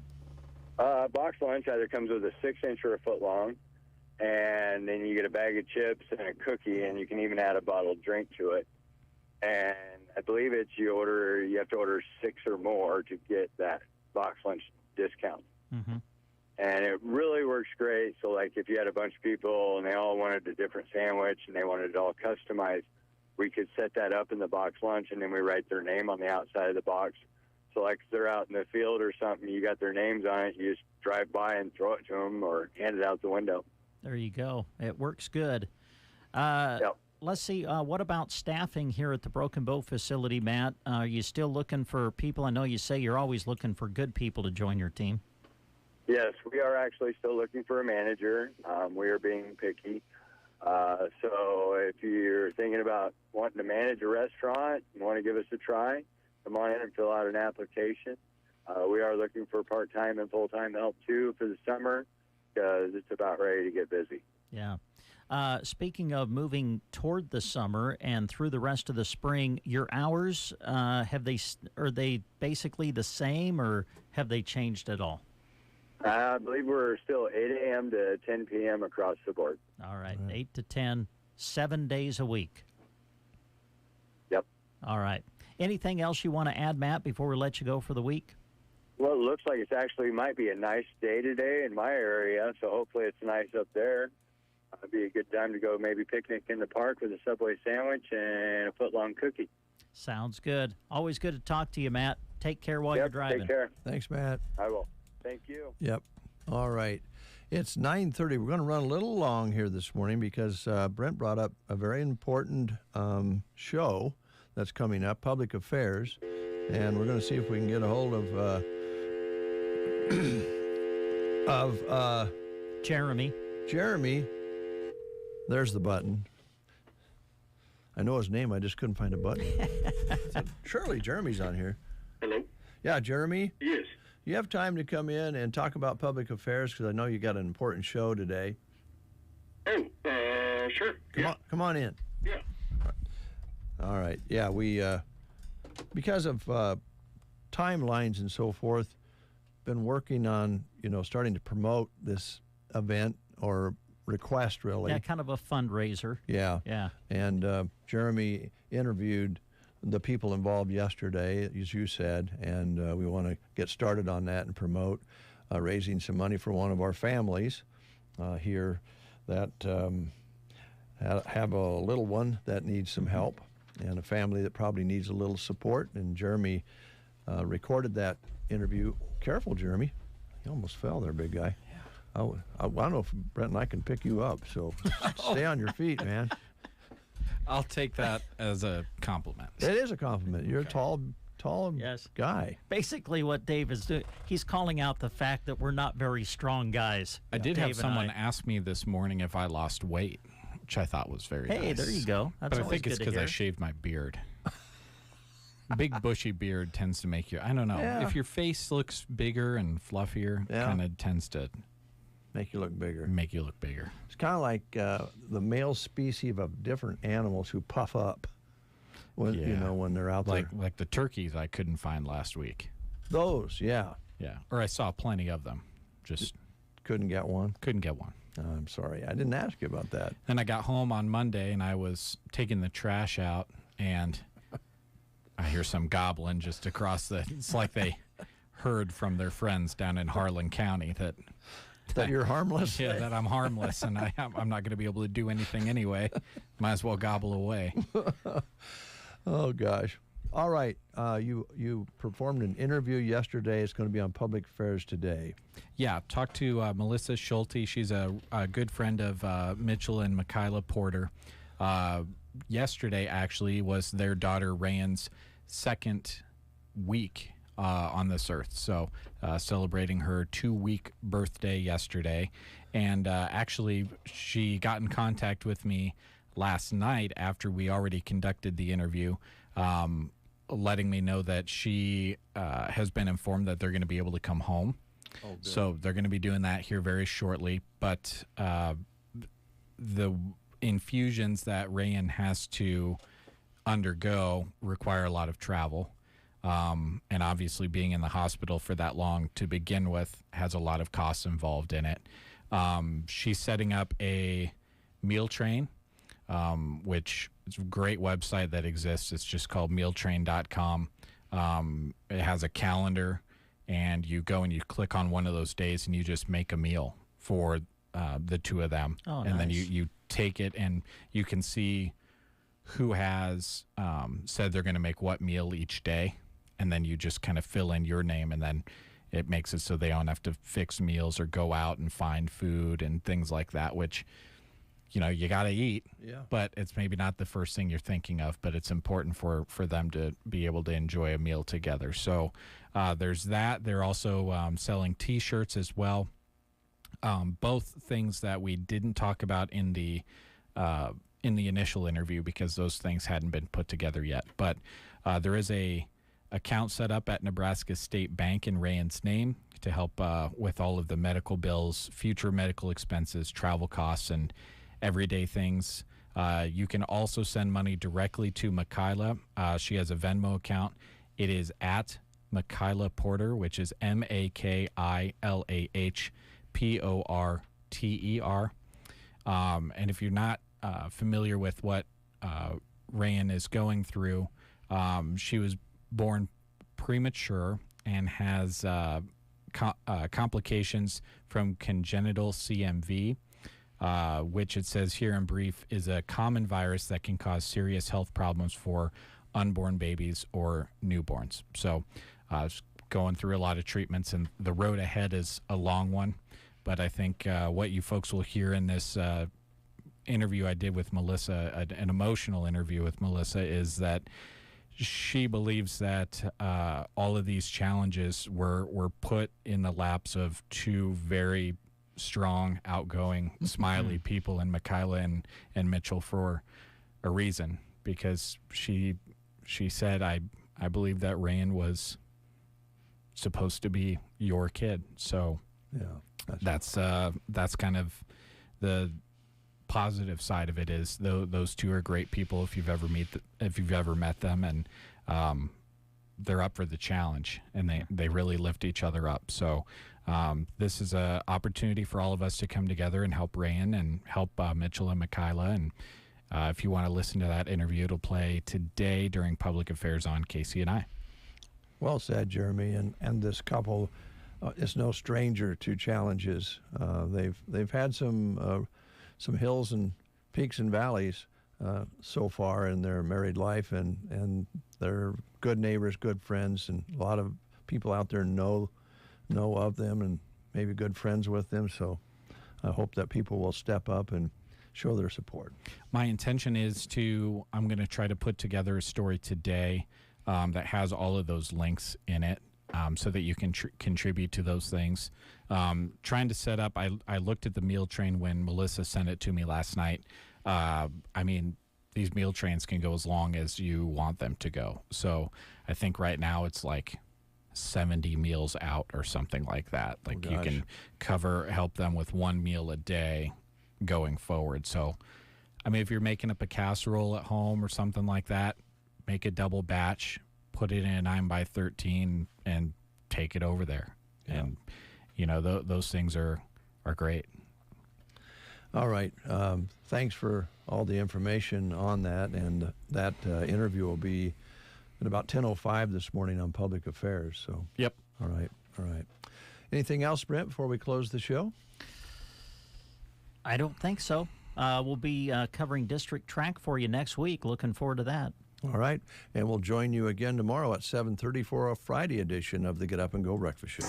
Box lunch either comes with a 6-inch or a foot long, and then you get a bag of chips and a cookie, and you can even add a bottled drink to it. And I believe you have to order 6 or more to get that box lunch discount. Mm-hmm. And it really works great. So, like, if you had a bunch of people and they all wanted a different sandwich and they wanted it all customized, we could set that up in the box lunch, and then we write their name on the outside of the box. So, like, if they're out in the field or something, you got their names on it, you just drive by and throw it to them or hand it out the window. There you go. It works good. Yep. Let's see. What about staffing here at the Broken Bow facility, Matt? Are you still looking for people? I know you say you're always looking for good people to join your team. Yes, we are actually still looking for a manager. We are being picky. So if you're thinking about wanting to manage a restaurant and want to give us a try, come on in and fill out an application. We are looking for part-time and full-time help, too, for the summer because it's about ready to get busy. Yeah. Speaking of moving toward the summer and through the rest of the spring, your hours, are they basically the same or have they changed at all? I believe we're still 8 a.m. to 10 p.m. across the board. All right, 8 to 10, 7 days a week. Yep. All right. Anything else you want to add, Matt, before we let you go for the week? Well, it looks like it's actually might be a nice day today in my area, so hopefully it's nice up there. It'd be a good time to go maybe picnic in the park with a Subway sandwich and a foot-long cookie. Sounds good. Always good to talk to you, Matt. Take care while you're driving. Take care. Thanks, Matt. I will. Thank you. Yep. All right. It's 9:30. We're going to run a little long here this morning because Brent brought up a very important show that's coming up, Public Affairs, and we're going to see if we can get a hold of Jeremy. Jeremy. There's the button. I know his name. I just couldn't find a button. Surely Jeremy's on here. Hello? Yeah, Jeremy? Yes. You have time to come in and talk about public affairs because I know you got an important show today. Oh, sure. Come on in. Yeah. All right. Yeah, we, because of timelines and so forth, been working on, starting to promote this event or request, really. Yeah, kind of a fundraiser. Yeah. Yeah. And Jeremy interviewed the people involved yesterday, as you said, and we want to get started on that and promote raising some money for one of our families here that have a little one that needs some help and a family that probably needs a little support. And Jeremy recorded that interview. Careful, Jeremy. You almost fell there, big guy. Yeah. I don't know if Brent and I can pick you up, so stay on your feet, man. I'll take that as a compliment. It is a compliment. You're a tall guy. Basically what Dave is doing, he's calling out the fact that we're not very strong guys. I did have someone ask me this morning if I lost weight, which I thought was very nice. Hey, there you go. That's but I think it's because I shaved my beard. Big bushy beard tends to make you, I don't know, if your face looks bigger and fluffier, it kind of tends to make you look bigger. It's kind of like the male species of different animals who puff up when when they're out there. Like the turkeys I couldn't find last week. Those, yeah. Yeah, or I saw plenty of them. Just couldn't get one? Couldn't get one. I'm sorry. I didn't ask you about that. Then I got home on Monday, and I was taking the trash out, and I hear some gobbling just across the... It's like they heard from their friends down in Harlan County that you're harmless? Yeah, that I'm harmless, and I'm not going to be able to do anything anyway. Might as well gobble away. Oh, gosh. All right. You performed an interview yesterday. It's going to be on Public Affairs today. Yeah, talked to Melissa Schulte. She's a good friend of Mitchell and Michaela Porter. Yesterday, actually, was their daughter Rand's second week on this earth. So celebrating her 2-week birthday yesterday. And actually, she got in contact with me last night after we already conducted the interview, letting me know that she has been informed that they're going to be able to come home Oh, good. So they're going to be doing that here very shortly. But the infusions that Rayan has to undergo require a lot of travel. And obviously being in the hospital for that long to begin with has a lot of costs involved in it. She's setting up a meal train, which is a great website that exists. It's just called mealtrain.com. It has a calendar, and you go and you click on one of those days and you just make a meal for the two of them. Oh, and then nice. you take it and you can see who has said they're going to make what meal each day. And then you just kind of fill in your name, and then it makes it so they don't have to fix meals or go out and find food and things like that, which, you know, you got to eat, but it's maybe not the first thing you're thinking of, but it's important for them to be able to enjoy a meal together. So there's that. They're also selling T-shirts as well. Both things that we didn't talk about in the initial interview because those things hadn't been put together yet. But there is a account set up at Nebraska State Bank in Rayan's name to help with all of the medical bills, future medical expenses, travel costs, and everyday things. You can also send money directly to Makayla. She has a Venmo account. It is at Makayla Porter, which is MAKILAHPORTER. And if you're not familiar with what Rayan is going through, she was born premature and has complications from congenital CMV, which it says here in brief is a common virus that can cause serious health problems for unborn babies or newborns. So going through a lot of treatments, and the road ahead is a long one. But I think what you folks will hear in this interview I did with Melissa, an emotional interview with Melissa, is that she believes that all of these challenges were put in the laps of two very strong, outgoing, smiley people in Makayla and Mitchell for a reason, because she said, I believe that Rayan was supposed to be your kid. So that's kind of the positive side of it, is those two are great people if you've ever met them, and they're up for the challenge, and they really lift each other up. So this is an opportunity for all of us to come together and help Rayan and help Mitchell and Makayla. And if you want to listen to that interview, it'll play today during Public Affairs on KCNI. Well said, Jeremy. And this couple is no stranger to challenges. They've had some hills and peaks and valleys so far in their married life, and they're good neighbors, good friends, and a lot of people out there know of them and maybe good friends with them. So I hope that people will step up and show their support. My intention is I'm going to try to put together a story today that has all of those links in it, so that you can contribute to those things. Trying to set up, I looked at the meal train when Melissa sent it to me last night. I mean, these meal trains can go as long as you want them to go. So I think right now it's like 70 meals out or something like that. Like you can help them with one meal a day going forward. So, I mean, if you're making up a casserole at home or something like that, make a double batch, put it in a 9x13 and take it over there. Yeah. And, you know, those things are great. All right. Thanks for all the information on that. And that interview will be at about 10:05 this morning on Public Affairs. So. Yep. All right. Anything else, Brent, before we close the show? I don't think so. We'll be covering district track for you next week. Looking forward to that. All right. And we'll join you again tomorrow at 7:30 for a Friday edition of the Get Up and Go Breakfast Show.